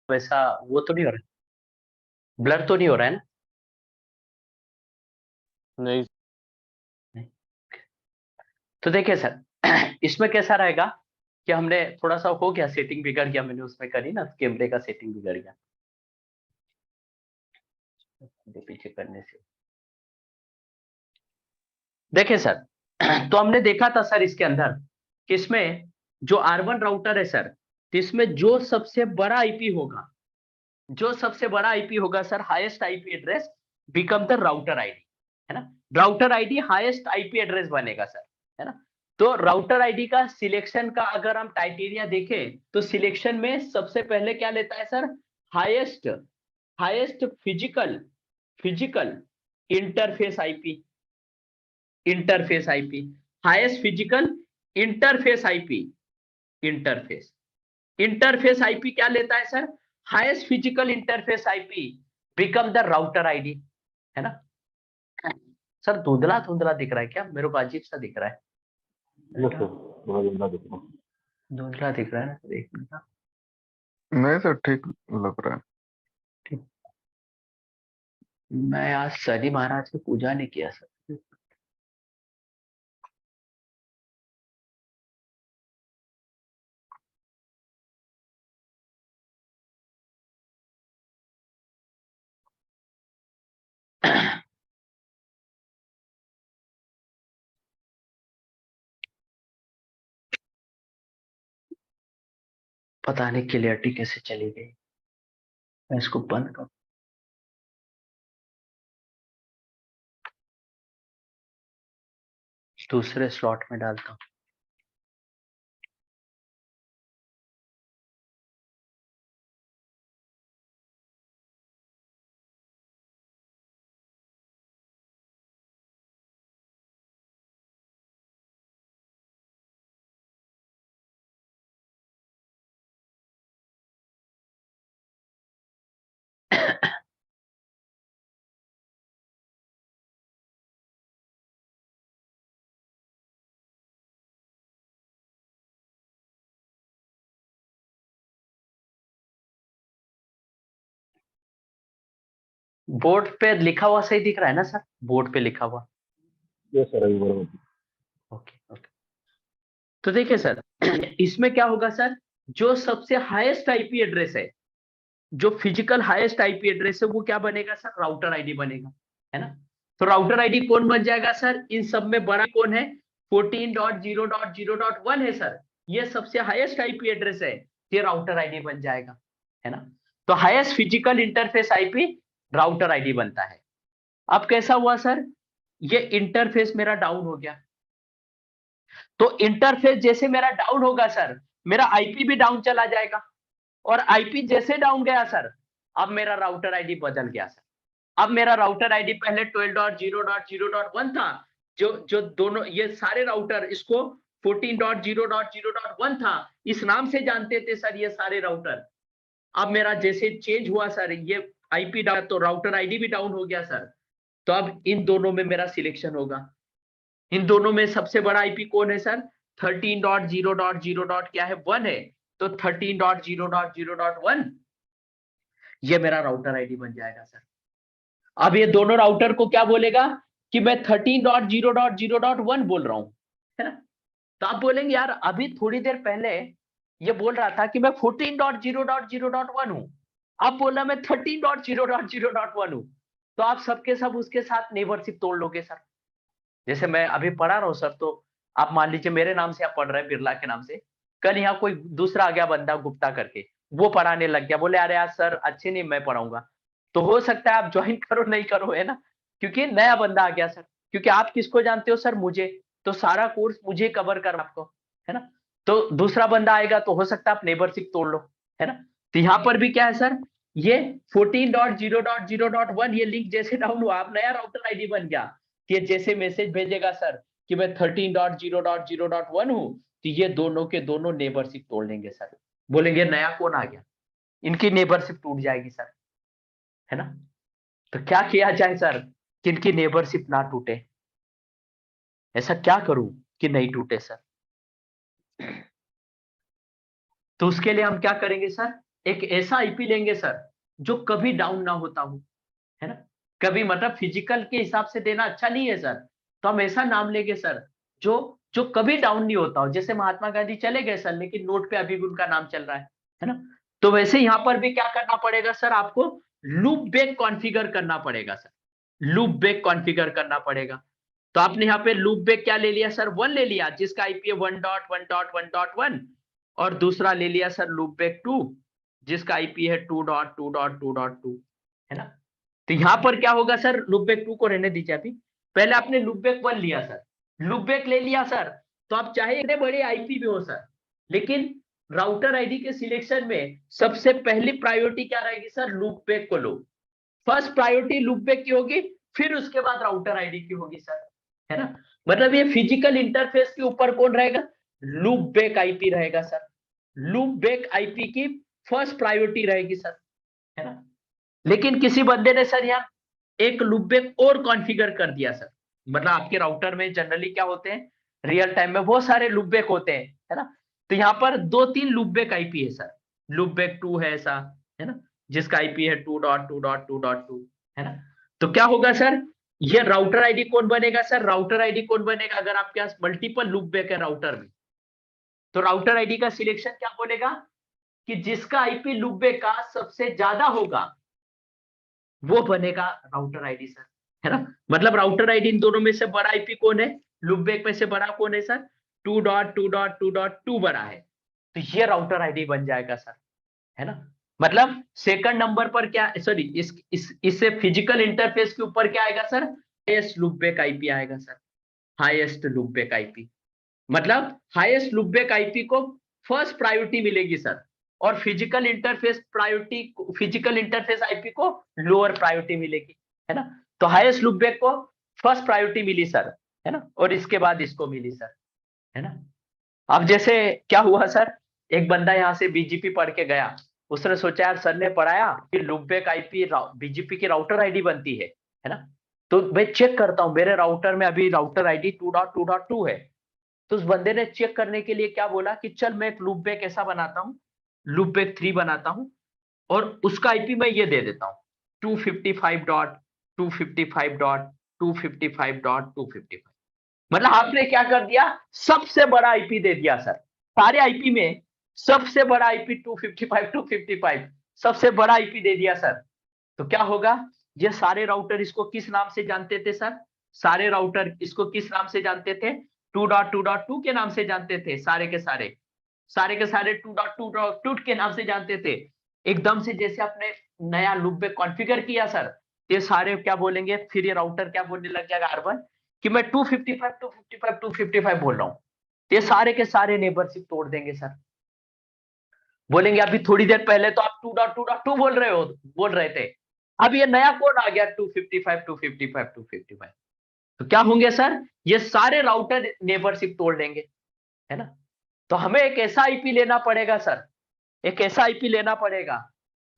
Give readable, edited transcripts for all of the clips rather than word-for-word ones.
वैसा वो तो नहीं हो रहा है, ब्लर तो नहीं हो रहा है ना? नहीं। तो देखिए सर, इसमें कैसा रहेगा कि हमने थोड़ा सा हो गया, सेटिंग बिगड़ गया, मैंने उसमें करी ना, कैमरे का सेटिंग बिगड़ गया पीछे करने से। देखिए सर, तो हमने देखा था सर इसके अंदर कि इसमें जो R1 राउटर है सर, तो इसमें जो सबसे बड़ा आईपी होगा, जो सबसे बड़ा आईपी होगा sir, highest IP address become the router ID, है ना? Router ID highest IP address बनेगा सर, है ना? तो राउटर आईडी का सिलेक्शन का अगर हम क्राइटेरिया देखें तो सिलेक्शन में सबसे पहले क्या लेता है sir? Highest highest physical physical interface IP, interface IP, highest physical interface IP, interface interface IP क्या लेता है sir? Highest physical interface IP become the router ID, है ना? सर धुंधला धुंधला दिख रहा है क्या? मेरे को अजीब सा दिख रहा है। धुंधला दिख रहा है ना? एक मिनट ना। नहीं सर, ठीक लग रहा है। ठीक। मैं आज शनि महाराज की पूजा नहीं किया सर। पता नहीं क्लियरिटी कैसे चली गई। मैं इसको बंद कर, दूसरे स्लॉट में डालता हूँ। बोर्ड पे लिखा हुआ सही दिख रहा है ना सर? बोर्ड पे लिखा हुआ। यस सर, अभी बराबर। Okay okay. तो देखिए सर, इसमें क्या होगा सर? जो सबसे हाईएस्ट आईपी एड्रेस है, जो फिजिकल हाईएस्ट आईपी एड्रेस है, वो क्या बनेगा सर? राउटर आईडी बनेगा, है ना? तो राउटर आईडी कौन बन जाएगा सर? इन सब में बड़ा कौन है? 14.0.0.1 है सर, ये सबसे हाईएस्ट आईपी एड्रेस है, ये राउटर आईडी बन जाएगा, है ना? तो highest physical interface IP router ID बनता है। अब कैसा हुआ सर? ये इंटरफेस मेरा डाउन हो गया, तो इंटरफेस जैसे मेरा डाउन होगा सर, मेरा आईपी भी डाउन चला जाएगा, और आईपी जैसे डाउन गया सर, अब मेरा राउटर आईडी बदल गया सर। अब मेरा राउटर आईडी पहले 12.0.0.1 था, जो जो दोनों ये सारे राउटर इसको 14.0.0.1 था, इस नाम से जानते थे सर ये सारे राउटर। अब मेरा जैसे चेंज हुआ सर, ये आईपी डाउन, तो राउटर आईडी भी डाउन हो गया सर। तो अब इन दोनों में मेरा सिलेक्शन होगा। इन दोनों में सबसे बड़ा आईपी कौन है सर? 13.0.0. क्या है? 1 है। तो 13.0.0.1 ये मेरा राउटर आईडी बन जाएगा सर। अब ये दोनों राउटर को क्या बोलेगा कि मैं 13.0.0.1 बोल रहा हूं, है ना? तो आप बोलेंगे यार अभी थोड़ी देर पहले ये बोल रहा था कि मैं 14.0.0.1 हूं, अब बोला मैं 13.0.0.1 हूं। तो आप सबके सब उसके साथ नेबरशिप तोड़ लोगे सर। जैसे मैं अभी पढ़ा रहा हूँ सर, तो आप मान लीजिए मेरे नाम से आप पढ़ रहे हैं, बिरला के नाम से, कल यहाँ कोई दूसरा आ गया बंदा गुप्ता करके, वो पढ़ाने लग गया, बोले अरे यार सर अच्छे नहीं, मैं पढ़ाऊंगा। तो हो सकता है आप ज्वाइन करो नहीं करो, है ना? क्योंकि नया बंदा आ गया सर। क्योंकि आप किसको जानते हो सर? मुझे। तो सारा कोर्स मुझे कवर कर आपको, है ना? तो दूसरा बंदा आएगा तो हो सकता है आप नेबरशिप तोड़ लो, है ना? तो यहाँ पर भी क्या है सर? ये 14.0.0.1 ये लिंक जैसे डाउन हुआ, आप नया राउटर आईडी बन गया। ये जैसे मैसेज भेजेगा सर कि मैं 13.0.0.1 हूं, तो ये दोनों के दोनों नेबरशिप तोड़ लेंगे सर। बोलेंगे नया कौन आ गया, इनकी नेबरशिप टूट जाएगी सर, है ना? तो क्या किया जाए सर कि इनकी नेबरशिप ना टूटे? ऐसा क्या करूं कि नहीं टूटे सर? तो उसके लिए हम क्या करेंगे सर? एक ऐसा आईपी लेंगे सर जो कभी डाउन ना होता हो, है ना, कभी मतलब फिजिकल के हिसाब से देना अच्छा नहीं है सर, तो हम ऐसा नाम लेंगे सर जो जो कभी डाउन नहीं होता हो। जैसे महात्मा गांधी चले गए सर, लेकिन नोट पे अभी भी उनका नाम चल रहा है ना। तो वैसे यहाँ पर भी क्या करना पड़ेगा सर, आपको लूप बैक कॉन्फ़िगर करना पड़ेगा सर, लूप बैक कॉन्फ़िगर करना पड़ेगा। तो आपने यहाँ पे लूप बैक क्या ले लिया सर, 1 ले लिया, जिसका आईपी है 1.1.1.1, और दूसरा ले लिया सर लूप बैक 2, जिसका आईपी है 2.2.2.2, है ना। तो यहां पर क्या होगा सर, लूप बैक 2 को रहने दीजिए अभी, पहले आपने लूप बैक 1 लिया सर, लूप बैक ले लिया सर, तो आप चाहे इतने बड़े आईपी भी हो सर, लेकिन राउटर आईडी के सिलेक्शन में सबसे पहली प्रायोरिटी क्या रहेगी सर, लूप बैक को लो। फर्स्ट प्रायोरिटी लूप बैक की होगी, फिर उसके बाद राउटर आईडी की होगी सर, है ना। मतलब ये फिजिकल इंटरफेस के ऊपर कौन रहेगा, लूप बैक आईपी रहेगा सर, लूप बैक आईपी की फर्स्ट प्रायोरिटी रहेगी सर, है ना। लेकिन किसी बंदे ने सर यहाँ एक लूप बैक और कॉन्फ़िगर कर दिया सर, मतलब आपके राउटर में जनरली क्या होते हैं, रियल टाइम में बहुत सारे लूप बैक होते हैं, है ना। तो यहाँ पर 2-3 लूप बैक आईपी है सर, लूप बैक 2 है ऐसा, है ना, जिसका आईपी है 2.2.2.2, है ना। तो क्या होगा सर, ये राउटर आईडी कौन बनेगा सर, राउटर आईडी कौन बनेगा, अगर आपके पास मल्टीपल लूप बैक है राउटर में, तो राउटर आईडी का सिलेक्शन क्या बोलेगा कि जिसका आईपी लूप बैक का सबसे ज्यादा होगा वो बनेगा राउटर आईडी सर, है ना। मतलब राउटर आईडी इन दोनों में से बड़ा आईपी कौन है, लूप बैक में से बड़ा कौन है सर, 2.2.2.2 बड़ा है, तो ये राउटर आईडी बन जाएगा सर, है ना। मतलब सेकंड नंबर पर क्या, सॉरी इससे फिजिकल इंटरफेस के ऊपर क्या आएगा sir, highest loopback IP आएगा sir, highest loopback IP, मतलब हाईएस्ट लूप बैक आईपी को फर्स्ट प्रायोरिटी मिलेगी सर, और physical interface priority, physical interface IP को लोअर प्रायोरिटी मिलेगी, है ना। तो हाईएस्ट लूप बैक को फर्स्ट प्रायोरिटी मिली सर, है ना, और इसके बाद इसको मिली सर, है ना। अब जैसे क्या हुआ सर, एक बंदा यहाँ से बीजीपी पढ़ के गया, उसने सोचा यार सर ने पढ़ाया कि लूप बैक आईपी बीजीपी की राउटर आईडी बनती है ना, तो मैं चेक करता हूँ मेरे राउटर में अभी राउटर आईडी 2.2.2 है। तो उस बंदे ने चेक करने के लिए क्या बोला कि चल मैं एक लूप बैक ऐसा बनाता हूँ, लूप बैक 3 बनाता हूँ, और उसका आईपी मैं ये दे देता हूँ 255.255.255.255। मतलब आपने क्या कर दिया, सबसे बड़ा आईपी दे दिया सर, सारे आईपी में सबसे बड़ा आईपी 255 सबसे बड़ा आईपी दे दिया सर। तो क्या होगा, ये सारे राउटर इसको किस नाम से जानते थे सर, सारे राउटर इसको किस नाम से जानते थे, 2.2.2 के नाम से जानते थे, सारे के सारे 2.2.2 के नाम से जानते थे। एकदम से जैसे आपने नया लूप में कॉन्फ़िगर किया सर, ये सारे क्या बोलेंगे, फिर ये राउटर क्या बोलने लग जाएगा R1 कि मैं 255 बोल रहा हूँ, ये सारे के सारे नेबरशिप तोड़ देंगे सर। बोलेंगे अभी थोड़ी देर पहले तो आप 2.2.2 बोल रहे थे, अब ये नया कोड आ गया 255. तो क्या होंगे सर, ये सारे राउटर नेबरशिप तोड़ देंगे, है ना। तो हमें एक ऐसा आईपी लेना पड़ेगा सर, एक ऐसा आईपी लेना पड़ेगा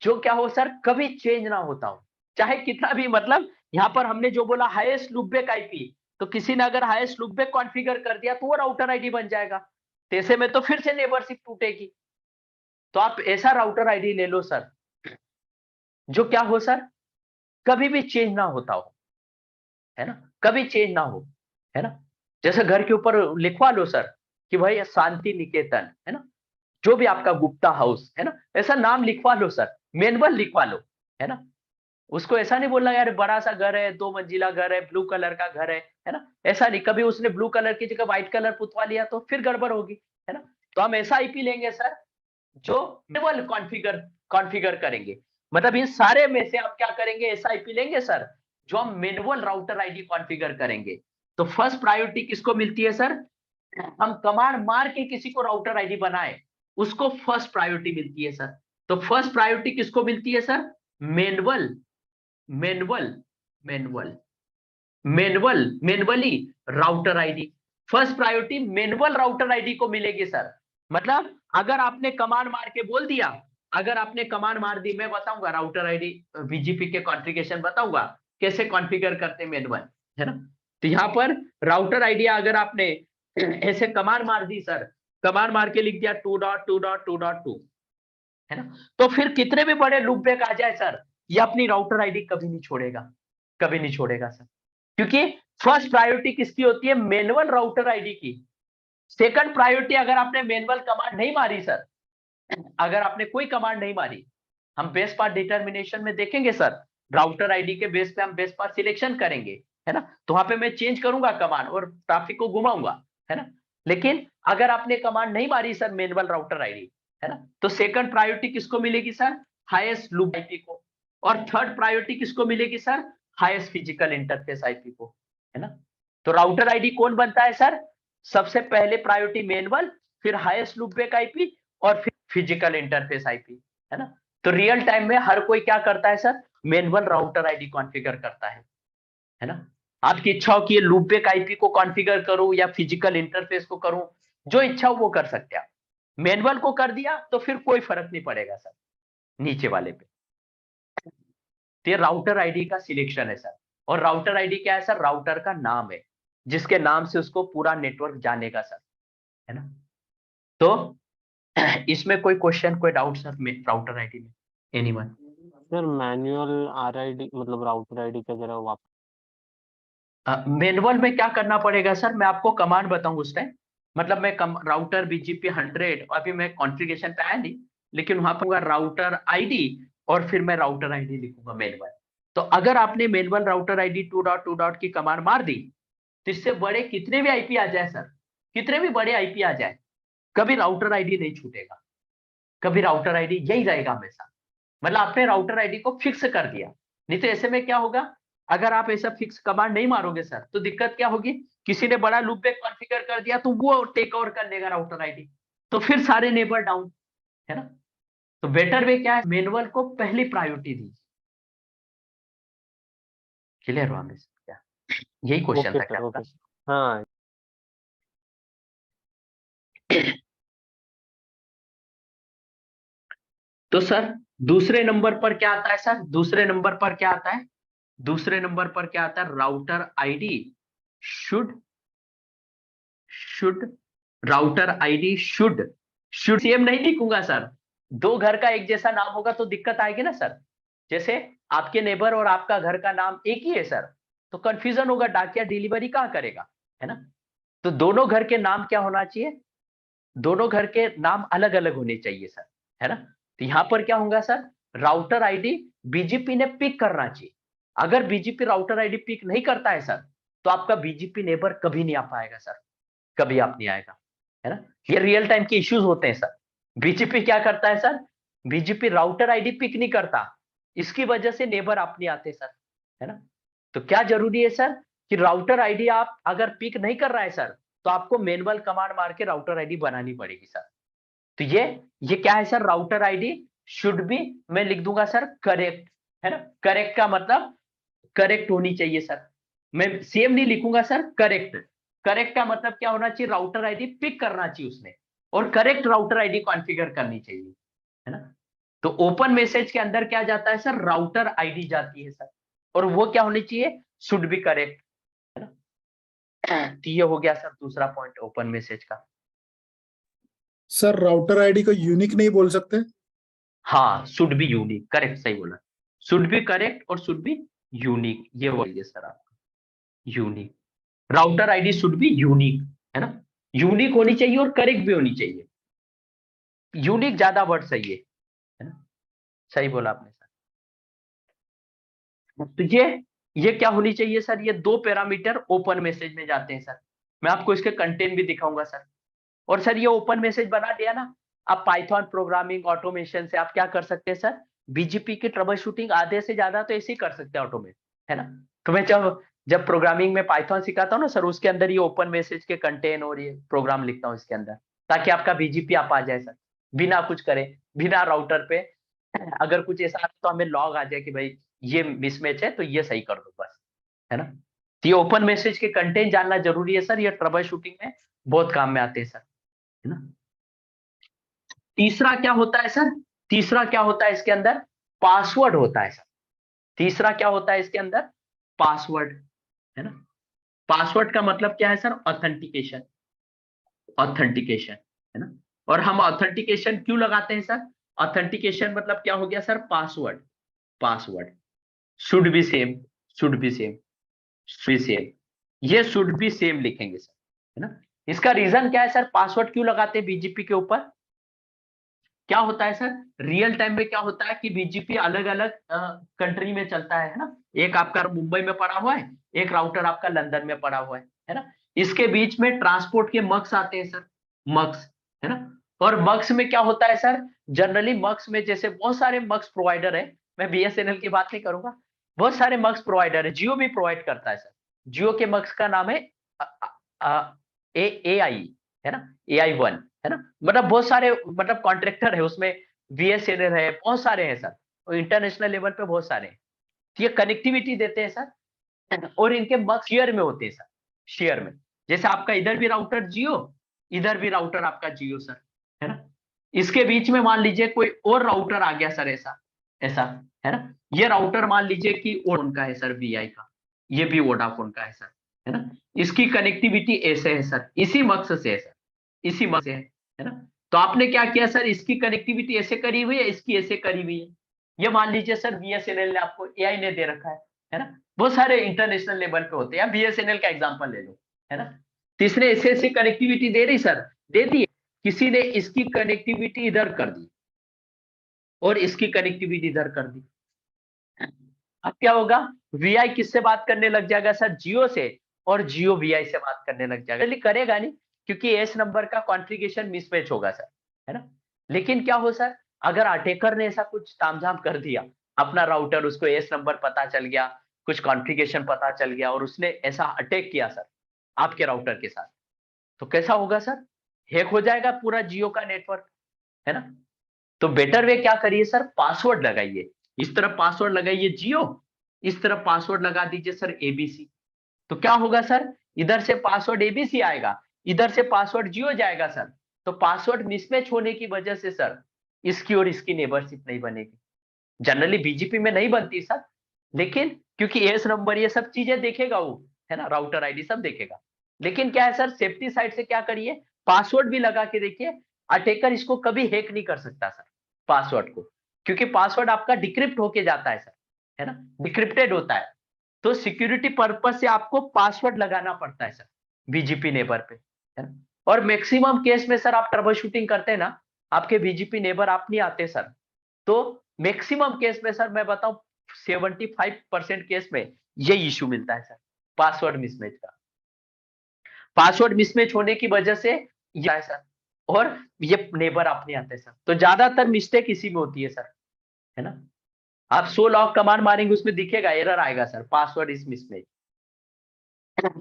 जो क्या हो सर, कभी चेंज ना होता हो, चाहे कितना भी, मतलब यहां पर हमने जो बोला हाईएस्ट लूप बैक आईपी, तो किसी ने अगर हाईएस्ट लूप बैक कॉन्फ़िगर कर दिया तो वो राउटर आईडी बन जाएगा, ऐसे में तो फिर से नेबरशिप टूटेगी। तो आप ऐसा राउटर आईडी ले लो सर जो क्या हो सर, कभी भी चेंज ना होता हो, है ना, कभी चेंज ना हो, है ना। जैसे घर के ऊपर लिखवा लो सर कि भाई शांति निकेतन, है ना, जो भी आपका गुप्ता हाउस है ना, ऐसा नाम लिखवा लो सर, मैनुअल लिखवा लो, है ना। उसको ऐसा नहीं बोलना यार बड़ा सा घर है, 2 मंजिला घर है, ब्लू कलर का घर है ना, ऐसा नहीं, कभी उसने ब्लू कलर की जगह व्हाइट कलर पुतवा लिया तो फिर गड़बड़ होगी, है ना। तो हम ऐसा आईपी लेंगे सर जो मैनुअल कॉन्फ़िगर करेंगे, मतलब इन सारे में से आप क्या करेंगे, ऐसा आईपी लेंगे सर जो हम मैनुअल राउटर आईडी कॉन्फ़िगर करेंगे। तो फर्स्ट प्रायोरिटी किसको मिलती है सर, हम कमांड मार के किसी को राउटर आईडी बनाए उसको फर्स्ट प्रायोरिटी मिलती है सर। तो फर्स्ट प्रायोरिटी किसको मिलती है sir, manual manual manual manually router ID, first priority manual router ID को मिलेगी सर। मतलब अगर आपने कमांड मार के बोल दिया, अगर आपने कमांड मार दी, मैं बताऊंगा राउटर आईडी बीजीपी के कॉन्फ़िगरेशन बताऊंगा कैसे कॉन्फ़िगर करते हैं मैनुअल, है ना। तो यहाँ पर राउटर आईडी अगर आपने ऐसे कमांड मार दी सर, कमांड मार के लिख दिया 2.2.2.2, है ना। तो फिर कितने भी बड़े लूप बैक आ जाए सर, ये अपनी राउटर आईडी कभी नहीं छोड़ेगा, कभी नहीं छोड़ेगा सर, क्योंकि फर्स्ट प्रायोरिटी किसकी होती है, मैनुअल राउटर आईडी की। सेकंड प्रायोरिटी अगर आपने मैनुअल कमांड नहीं मारी सर, अगर आपने कोई कमांड नहीं मारी, हम बेस पाथ डिटर्मिनेशन में देखेंगे सर, राउटर आईडी के बेस पे हम बेस पाथ सिलेक्शन करेंगे, है ना, तो वहां पे मैं चेंज करूंगा कमांड और ट्रैफिक को घुमाऊंगा, है ना। लेकिन अगर आपने कमांड नहीं मारी सर मैनुअल राउटर आईडी, है ना, तो सेकंड प्रायोरिटी किसको मिलेगी सर, हाईएस्ट लूप आईपी को, और थर्ड प्रायोरिटी किसको मिलेगी sir, highest physical interface IP को, है ना। तो राउटर आईडी कौन बनता है सर, सबसे पहले प्रायोरिटी मैनुअल, फिर हाईएस्ट लूप बैक आईपी, और फिर फिजिकल इंटरफेस आईपी, है ना। तो रियल टाइम में हर कोई क्या करता है sir, manual router ID configure करता है ना। आपकी इच्छा हो कि ये लूप बैक आईपी को कॉन्फ़िगर करूं या फिजिकल इंटरफेस को करूं, जो इच्छा हो वो कर सकते हैं। मैनुअल को कर दिया तो फिर कोई फर्क नहीं पड़ेगा सर नीचे वाले पे। तो ये राउटर आईडी का सिलेक्शन है सर, और राउटर आईडी क्या है सर, राउटर का नाम है जिसके नाम से उसको पूरा नेटवर्क जानेगा सर, है ना। तो इसमें कोई क्वेश्चन, कोई डाउट सर में राउटर आईडी में, एनीवन? सर मैनुअल आरआईडी मतलब राउटर आईडी का जरा वापस। मैनुअल में क्या करना पड़ेगा सर, मैं आपको कमांड बताऊं उस टाइम, मतलब मैं राउटर बीजीपी 100, अभी मैं कॉन्फ़िगरेशन पे आया नहीं, लेकिन वहां पर राउटर आईडी और फिर मैं राउटर आईडी लिखूंगा मैनुअल। तो अगर आपने मैनुअल राउटर आईडी 2.2 की कमांड मार दी, तो इससे बड़े कितने भी आईपी आ जाए सर, कितने भी बड़े आईपी आ जाए, कभी राउटर आईडी नहीं छूटेगा, कभी राउटर आईडी यही रहेगा हमेशा। मतलब आपने राउटर आईडी को फिक्स कर दिया। नहीं तो ऐसे में क्या होगा, अगर आप ऐसा फिक्स कमांड नहीं मारोगे सर, तो दिक्कत क्या होगी, किसी ने बड़ा लूप बैक कॉन्फ़िगर कर दिया तो वो टेक ओवर कर लेगा राउटर आईडी, तो फिर सारे नेबर डाउन, है ना। तो बेटर वे क्या है, मैनुअल को पहली प्रायोरिटी दीजिए। क्लियर हुआ हमें क्या, यही क्वेश्चन ओके था सर, क्या ओके आपका? सर। हाँ तो सर दूसरे नंबर पर क्या आता है सर, दूसरे नंबर पर क्या आता है, दूसरे नंबर पर क्या आता है, router ID should, should router ID should, should same नहीं लिखूंगा सर, दो घर का एक जैसा नाम होगा तो दिक्कत आएगी ना सर। जैसे आपके नेबर और आपका घर का नाम एक ही है सर, तो कंफ्यूजन होगा, डाकिया डिलीवरी कहाँ करेगा, है ना। तो दोनों घर के नाम क्या होना चाहिए, दोनों घर के नाम अलग अलग होने चाहिए सर, है ना। तो यहां पर क्या होगा सर, राउटर आईडी बीजीपी ने पिक करना चाहिए। अगर बीजीपी राउटर आईडी पिक नहीं करता है सर, तो आपका बीजीपी नेबर कभी नहीं आ पाएगा सर, कभी आप नहीं आएगा, है ना। ये रियल टाइम के इश्यूज होते हैं सर। बीजीपी क्या करता है sir, BGP router ID pick नहीं करता, इसकी वजह से नेबर आप नहीं आते सर, है ना। तो क्या जरूरी है सर, कि राउटर आईडी आप अगर पिक नहीं कर रहा है सर, तो आपको मैनुअल कमांड मार के राउटर आईडी बनानी पड़ेगी सर। तो ये क्या है sir, router ID should be, मैं लिख दूंगा सर करेक्ट, है ना। करेक्ट का मतलब करेक्ट होनी चाहिए सर, मैं सेम नहीं लिखूंगा सर, करेक्ट। करेक्ट का मतलब क्या होना चाहिए, राउटर आईडी पिक करना चाहिए उसने, और करेक्ट राउटर आईडी कॉन्फ़िगर करनी चाहिए, है ना। तो ओपन मैसेज के अंदर क्या जाता है सर, राउटर आईडी जाती है सर, और वो क्या होनी चाहिए, शुड बी करेक्ट, है ना। तो ये हो गया सर दूसरा पॉइंट ओपन मैसेज का। सर राउटर आईडी को यूनिक नहीं बोल सकते? हाँ, शुड बी यूनिक, करेक्ट, सही बोला, शुड बी करेक्ट और शुड बी यूनिक, ये बोलिए सर आपका, unique, router ID should be unique, है ना। यूनिक होनी चाहिए और करेक्ट भी होनी चाहिए, यूनिक ज्यादा वर्ड सही है ना, सही बोला आपने सर। तो ये क्या होनी चाहिए सर, ये दो पैरामीटर ओपन मैसेज में जाते हैं सर, मैं आपको इसके कंटेंट भी दिखाऊंगा सर। और सर ये ओपन मैसेज बना दिया ना, आप पाइथन प्रोग्रामिंग ऑटोमेशन से आप क्या कर सकते हैं सर, बीजीपी की ट्रबल शूटिंग आधे से ज्यादा तो ऐसे ही कर सकते हैं ऑटोमेट, है ना। तो मैं जब जब प्रोग्रामिंग में पाइथन सिखाता हूँ ना सर, उसके अंदर ये ओपन मैसेज के कंटेंट और ये प्रोग्राम लिखता हूँ इसके अंदर, ताकि आपका बीजीपी आप आ जाए सर, बिना कुछ करे, बिना राउटर पे। अगर कुछ ऐसा तो हमें लॉग आ जाए कि भाई ये मिसमैच है, तो ये सही कर दो बस, है ना। तो ये ओपन मैसेज के कंटेंट जानना जरूरी है सर, ये ट्रबल शूटिंग में बहुत काम में आते हैं सर, है ना। तीसरा क्या होता है सर, तीसरा क्या होता है इसके अंदर, पासवर्ड होता है सर। तीसरा क्या होता है इसके अंदर, पासवर्ड, है ना। पासवर्ड का मतलब क्या है सर, ऑथेंटिकेशन, ऑथेंटिकेशन, है ना। और हम ऑथेंटिकेशन क्यों लगाते हैं सर, ऑथेंटिकेशन मतलब क्या हो गया sir, password, password should be same, should be same, should be same, ये शुड बी सेम लिखेंगे सर, है ना। इसका रीजन क्या है सर, पासवर्ड क्यों लगाते हैं बीजीपी के ऊपर? क्या होता है सर, रियल टाइम में क्या होता है कि बीजीपी अलग अलग कंट्री में चलता है ना। एक आपका मुंबई में पड़ा हुआ है, एक राउटर आपका लंदन में पड़ा हुआ है ना। इसके बीच में ट्रांसपोर्ट के मक्स आते हैं सर, मक्स, है ना। और मक्स में क्या होता है सर, जनरली मक्स में जैसे बहुत सारे मक्स प्रोवाइडर है, मैं बीएसएनएल की बात नहीं करूंगा, बहुत सारे मक्स प्रोवाइडर है, जियो भी प्रोवाइड करता है सर। जियो के मक्स का नाम है AI, है ना, AI1, है ना। मतलब बहुत सारे मतलब कॉन्ट्रैक्टर है उसमें, बीएसएनएल है, बहुत सारे हैं सर, और इंटरनेशनल लेवल पे बहुत सारे हैं। ये कनेक्टिविटी देते हैं सर, और इनके मक्स शेयर में होते हैं सर, शेयर में। जैसे आपका इधर भी राउटर जियो, इधर भी राउटर आपका जियो सर, है ना। इसके बीच में मान लीजिए कोई और राउटर आ गया सर, ऐसा ऐसा, है ना। ये राउटर मान लीजिए कि वोडाफोन का है सर, वीआई का, ये भी वोडाफोन का है सर, है ना। इसकी कनेक्टिविटी ऐसे है सर, इसी मकसद से है सर, इसी मकसद से है ना। तो आपने क्या किया सर, इसकी कनेक्टिविटी ऐसे करी हुई है, इसकी ऐसे करी हुई है। ये मान लीजिए सर बीएसएनएल ने आपको, एआई ने दे रखा है ना। बहुत सारे इंटरनेशनल लेवल पे होते हैं, बीएसएनएल का एग्जांपल ले लो, है ना। तीसरे ऐसे ऐसे कनेक्टिविटी दे रही सर, दे दी, किसी ने इसकी कनेक्टिविटी इधर कर दी और इसकी कनेक्टिविटी इधर कर दी। अब क्या होगा, वीआई किससे बात करने लग जाएगा सर, जियो से, और जियो वीआई से बात करने लग जाएगा। चलिए करेगा नहीं, क्योंकि एस नंबर का कॉन्फ़िगरेशन मिसमैच होगा सर, है ना। लेकिन क्या हो सर, अगर अटैकर ने ऐसा कुछ तामझाम कर दिया, अपना राउटर, उसको एस नंबर पता चल गया, कुछ कॉन्फ़िगरेशन पता चल गया, और उसने ऐसा अटैक किया सर आपके राउटर के साथ, तो कैसा होगा सर, हैक हो जाएगा पूरा जियो का नेटवर्क, है ना। तो बेटर वे क्या करिए सर, पासवर्ड लगाइए, इस तरफ पासवर्ड लगाइए जियो, इस तरफ पासवर्ड लगा दीजिए सर एबीसी। तो क्या होगा सर, इधर से पासवर्ड एबीसी आएगा, इधर से पासवर्ड जियो जाएगा सर। तो पासवर्ड मिसमैच होने की वजह से सर इसकी और इसकी नेबरशिप नहीं बनेगी। जनरली बीजीपी में नहीं बनती सर, लेकिन क्योंकि एस नंबर ये सब चीजें देखेगा वो, है ना, राउटर आईडी सब देखेगा। लेकिन क्या है सर, सेफ्टी साइड से क्या करिए, पासवर्ड भी लगा के देखिए, अटैकर इसको कभी हैक नहीं कर सकता सर पासवर्ड को, क्योंकि पासवर्ड आपका डिक्रिप्ट होके जाता है सर, है ना, डिक्रिप्टेड होता है। तो सिक्योरिटी पर्पज से आपको पासवर्ड लगाना पड़ता है सर बीजीपी नेबर पे, है ना। और मैक्सिमम केस में सर आप ट्रबल शूटिंग करते हैं ना, आपके बीजीपी नेबर आप नहीं आते सर, तो मैक्सिमम केस में सर मैं बताऊं 75% केस में ये इश्यू मिलता है सर, पासवर्ड मिसमैच का। पासवर्ड मिसमैच होने की वजह से ये है सर, और ये नेबर अपने आते हैं सर, तो ज्यादातर मिस्टेक इसी में होती है सर, है ना। आप 100 लॉग कमांड मारेंगे उसमें दिखेगा, एरर आएगा सर, पासवर्ड इज मिसमैच।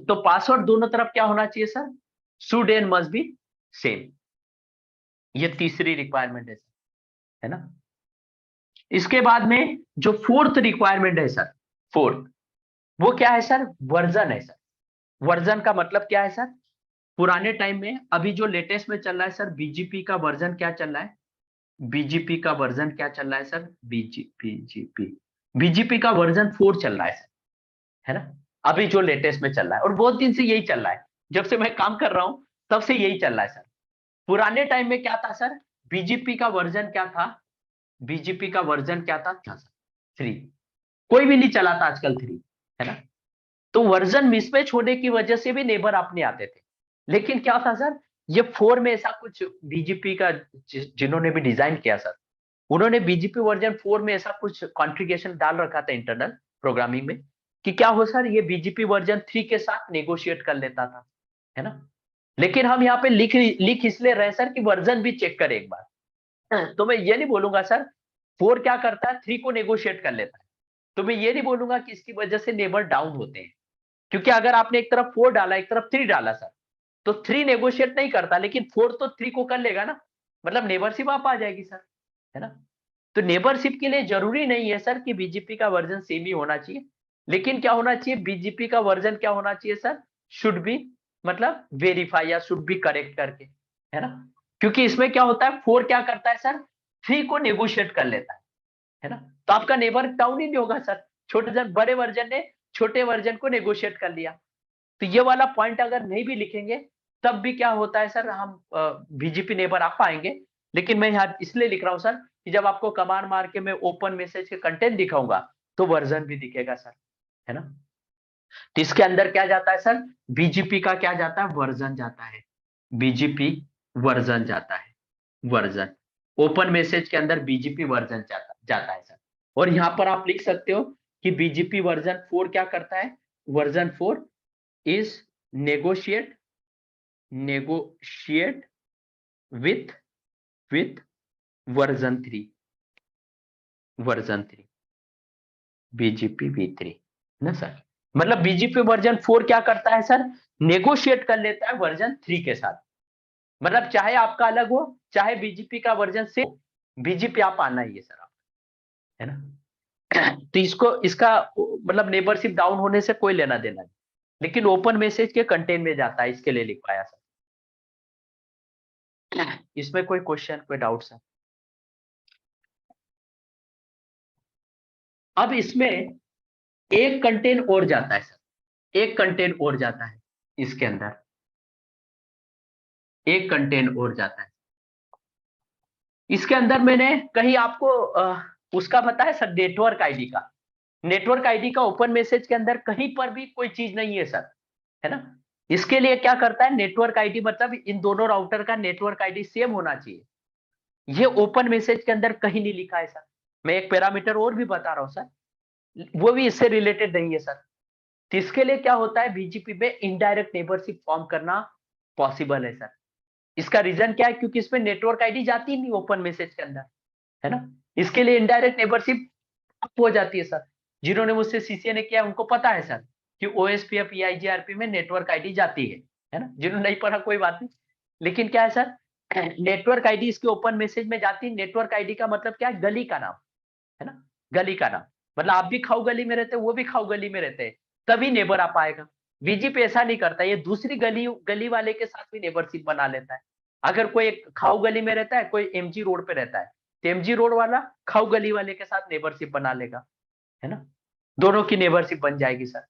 तो पासवर्ड दोनों तरफ क्या होना चाहिए sir, should and must be same, ये तीसरी रिक्वायरमेंट है सर, है ना। इसके बाद में जो फोर्थ रिक्वायरमेंट है सर, फोर्थ, वो क्या है सर, वर्जन है सर। वर्जन का मतलब क्या है सर, पुराने टाइम में, अभी जो लेटेस्ट में चल रहा है सर, बीजीपी का वर्जन क्या चल रहा है, बीजीपी का वर्जन क्या चल रहा है सर, बीजीपी का वर्जन 4 चल रहा है सर, है ना। अभी जो लेटेस्ट में चल रहा है, और बहुत दिन से यही चल रहा है, जब से मैं काम कर रहा हूं तब से यही चल रहा है सर। पुराने टाइम में क्या था सर, बीजीपी का वर्जन क्या था, बीजीपी का वर्जन क्या था, 3, कोई भी नहीं चलाता आजकल 3, है ना। तो वर्जन मिसमैच होने की वजह से भी नेबर अपने आते थे। लेकिन क्या था सर, ये 4 में ऐसा कुछ बीजीपी का जिन्होंने भी डिजाइन किया सर, उन्होंने बीजीपी वर्जन 4 में ऐसा कुछ कॉन्फ़िगरेशन डाल रखा था इंटरनल प्रोग्रामिंग में, कि क्या हो सर, ये बीजीपी वर्जन 3 के साथ नेगोशिएट कर लेता था, है ना। लेकिन हम यहाँ पे लिख इसलिए रहे सर कि वर्जन भी चेक करें एक बार। तो मैं ये नहीं बोलूंगा सर 4 क्या करता है, 3 को नेगोशिएट कर लेता है, तो मैं ये नहीं बोलूंगा कि इसकी वजह से नेबर डाउन होते हैं, क्योंकि अगर आपने एक तरफ 4 डाला, एक तरफ 3 डाला सर, तो 3 नेगोशिएट नहीं करता, लेकिन 4 तो 3 को कर लेगा ना, मतलब नेबरशिप आप आ जाएगी सर, है ना। तो नेबरशिप के लिए जरूरी नहीं है सर कि बीजीपी का वर्जन सेम ही होना चाहिए, लेकिन क्या होना चाहिए, बीजीपी का वर्जन क्या होना चाहिए सर, शुड बी, मतलब वेरीफाई या शुड बी करेक्ट करके, है ना। क्योंकि इसमें क्या होता है, 4 क्या करता है सर, 3 को नेगोशिएट कर लेता है ना। तो आपका नेबर डाउन ही नहीं होगा सर, बड़े वर्जन ने छोटे वर्जन को नेगोशिएट कर लिया। तो ये वाला पॉइंट अगर नहीं भी लिखेंगे तब भी क्या होता है सर, हम बीजीपी नेबर आ पाएंगे, लेकिन मैं यहाँ इसलिए लिख रहा हूँ सर कि जब आपको कमांड मार के मैं ओपन मैसेज के कंटेंट दिखाऊंगा तो वर्जन भी दिखेगा सर, है ना। तो इसके अंदर क्या जाता है सर, बीजीपी का क्या जाता है, वर्जन जाता है, बीजीपी वर्जन जाता है, वर्जन ओपन मैसेज के अंदर बीजीपी वर्जन जाता है सर। और यहां पर आप लिख सकते हो कि बीजीपी वर्जन 4 क्या करता है, version 4 is negotiate with version 3, version 3 BGP v3 ना सर। मतलब बीजीपी वर्जन 4 क्या करता है सर, नेगोशिएट कर लेता है वर्जन 3 के साथ। मतलब चाहे आपका अलग हो, चाहे बीजीपी का वर्जन से, बीजीपी आप आना ही है सर आप, है ना। तो इसको इसका मतलब नेबरशिप डाउन होने से कोई लेना देना नहीं, लेकिन ओपन मैसेज के कंटेंट में जाता है, इसके लिए लिख पाया सर। इसमें कोई क्वेश्चन, कोई डाउट सर? अब इसमें एक कंटेंट और जाता है सर, एक कंटेंट और जाता है इसके अंदर, एक कंटेंट और जाता है इसके अंदर। मैंने कहीं आपको उसका पता है सर, नेटवर्क आईडी का, नेटवर्क आईडी का ओपन मैसेज के अंदर कहीं पर भी कोई चीज नहीं है सर, है ना। इसके लिए क्या करता है, नेटवर्क आईडी मतलब इन दोनों राउटर का नेटवर्क आईडी सेम होना चाहिए। ये ओपन मैसेज के अंदर कहीं नहीं लिखा है सर। मैं एक पैरामीटर और भी बता रहा हूं सर, वो भी इससे रिलेटेड नहीं है सर। तो इसके लिए क्या होता है, बीजीपी में इनडायरेक्ट नेबरशिप फॉर्म करना पॉसिबल है सर। इसका रीजन क्या है, क्योंकि इसमें नेटवर्क आईडी जाती नहीं ओपन मैसेज के अंदर, है ना। इसके लिए इनडायरेक्ट नेबरशिप हो जाती है सर। जिन्होंने मुझसे सीसीए किया उनको पता है सर कि ओएसपी या पीआईजीआरपी में नेटवर्क आईडी जाती है ना। जिन्होंने नहीं पढ़ा कोई बात नहीं, लेकिन क्या है सर, नेटवर्क आईडी इसके ओपन मैसेज में जाती है। नेटवर्क आईडी का मतलब क्या है, गली का नाम, है ना, गली का नाम। मतलब आप भी खाऊ गली में रहते हैं, वो भी खाऊ गली में रहते हैं, तभी नेबर आप आएगा। बीजीपी ऐसा नहीं करता, ये दूसरी गली वाले के साथ भी नेबरशिप बना लेता है। अगर कोई खाऊ गली में रहता है, कोई एमजी रोड पे रहता है, तो एमजी रोड वाला खाऊ गली वाले के साथ नेबरशिप बना लेगा, है ना। दोनों की नेबरशिप बन जाएगी सर,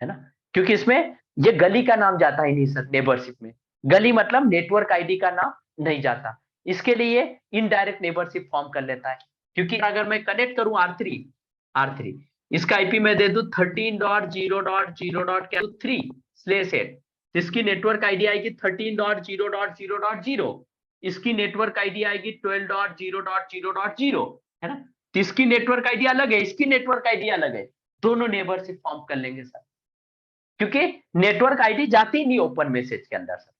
है ना। क्योंकि इसमें ये गली का नाम जाता ही नहीं सर नेबरशिप में। गली मतलब नेटवर्क आईडी का नाम नहीं जाता। इसके लिए इनडायरेक्ट नेबरशिप फॉर्म कर लेता है। क्योंकि अगर मैं कनेक्ट करूं R3 इसका आईपी मैं दे दूं 13.0.0.3/8, इसकी नेटवर्क आईडी आएगी 13.0.0.0.0, इसकी नेटवर्क आईडी आएगी 12.0.0.0, है ना। तो इसकी नेटवर्क आईडी अलग है, इसकी नेटवर्क आईडी अलग है, दोनों नेबरशिप फॉर्म कर लेंगे सर। क्योंकि नेटवर्क आईडी जाती नहीं ओपन मैसेज के अंदर सर,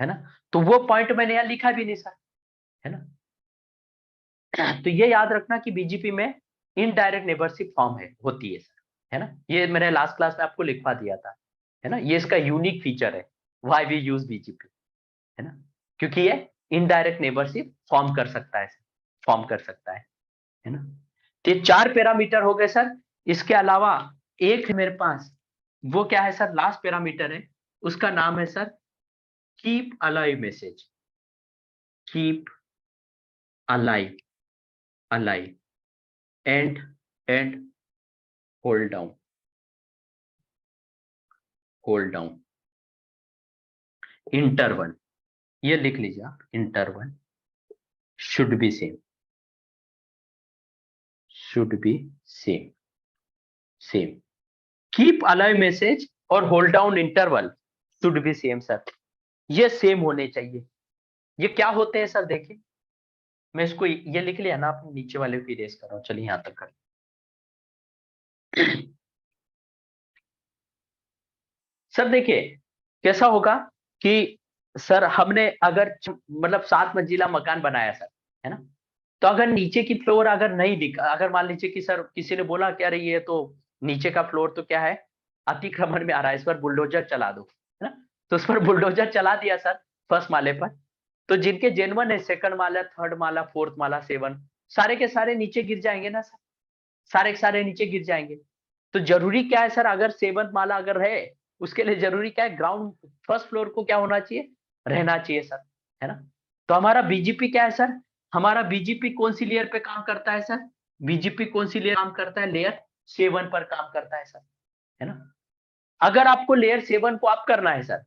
है ना। तो वो पॉइंट मैंने यहां लिखा भी नहीं सर, है ना। तो ये याद रखना कि बीजीपी में इनडायरेक्ट नेबरशिप फॉर्म होती है सर, है ना। ये मैंने लास्ट क्लास में आपको लिखवा दिया था, है ना। ये इसका यूनिक फीचर है, व्हाई वी यूज बीजीपी, है ना। क्योंकि ये इनडायरेक्ट नेबरशिप फॉर्म कर सकता है, फॉर्म कर सकता है ना। तो ये 4 पैरामीटर हो गए सर। इसके अलावा एक मेरे पास, वो क्या है सर, लास्ट पैरामीटर है, उसका नाम है sir keep alive message, keep alive and hold down interval. ये लिख लीजिए आप, interval should be same, keep alive message और hold down interval should be same sir. ये सेम होने चाहिए। ये क्या होते हैं सर, देखिए मैं इसको ये लिख लिया ना, अपने नीचे वाले को इरेज कर रहा हूं, चलिए यहां तक कर। सर देखिए कैसा होगा कि सर हमने अगर मतलब 7 मंजिला मकान बनाया सर, है ना। तो अगर नीचे की फ्लोर अगर नहीं दिखा, अगर मान लीजिए कि सर किसी ने बोला क्या रही है, तो नीचे का फ्लोर तो क्या है, अतिक्रमण में आ रहा है, इस पर बुलडोजर चला दो, है ना। तो उस पर बुलडोजर चला दिया सर फर्स्ट माले पर, तो जिनके जेनवन है सेकंड माला, थर्ड माला, फोर्थ माला, 7, सारे के सारे नीचे गिर जाएंगे ना सर, सारे के सारे नीचे गिर जाएंगे। तो जरूरी क्या है सर, अगर 7th माला अगर है, उसके लिए जरूरी क्या है, ग्राउंड फर्स्ट फ्लोर को क्या होना चाहिए, रहना चाहिए सर, है ना। तो हमारा बीजीपी क्या है सर, हमारा बीजीपी कौन सी लेयर पे काम करता है सर, बीजीपी कौन सी लेयर काम करता है, लेयर 7 पर काम करता है सर, है ना। अगर आपको लेयर 7 को अप करना है सर,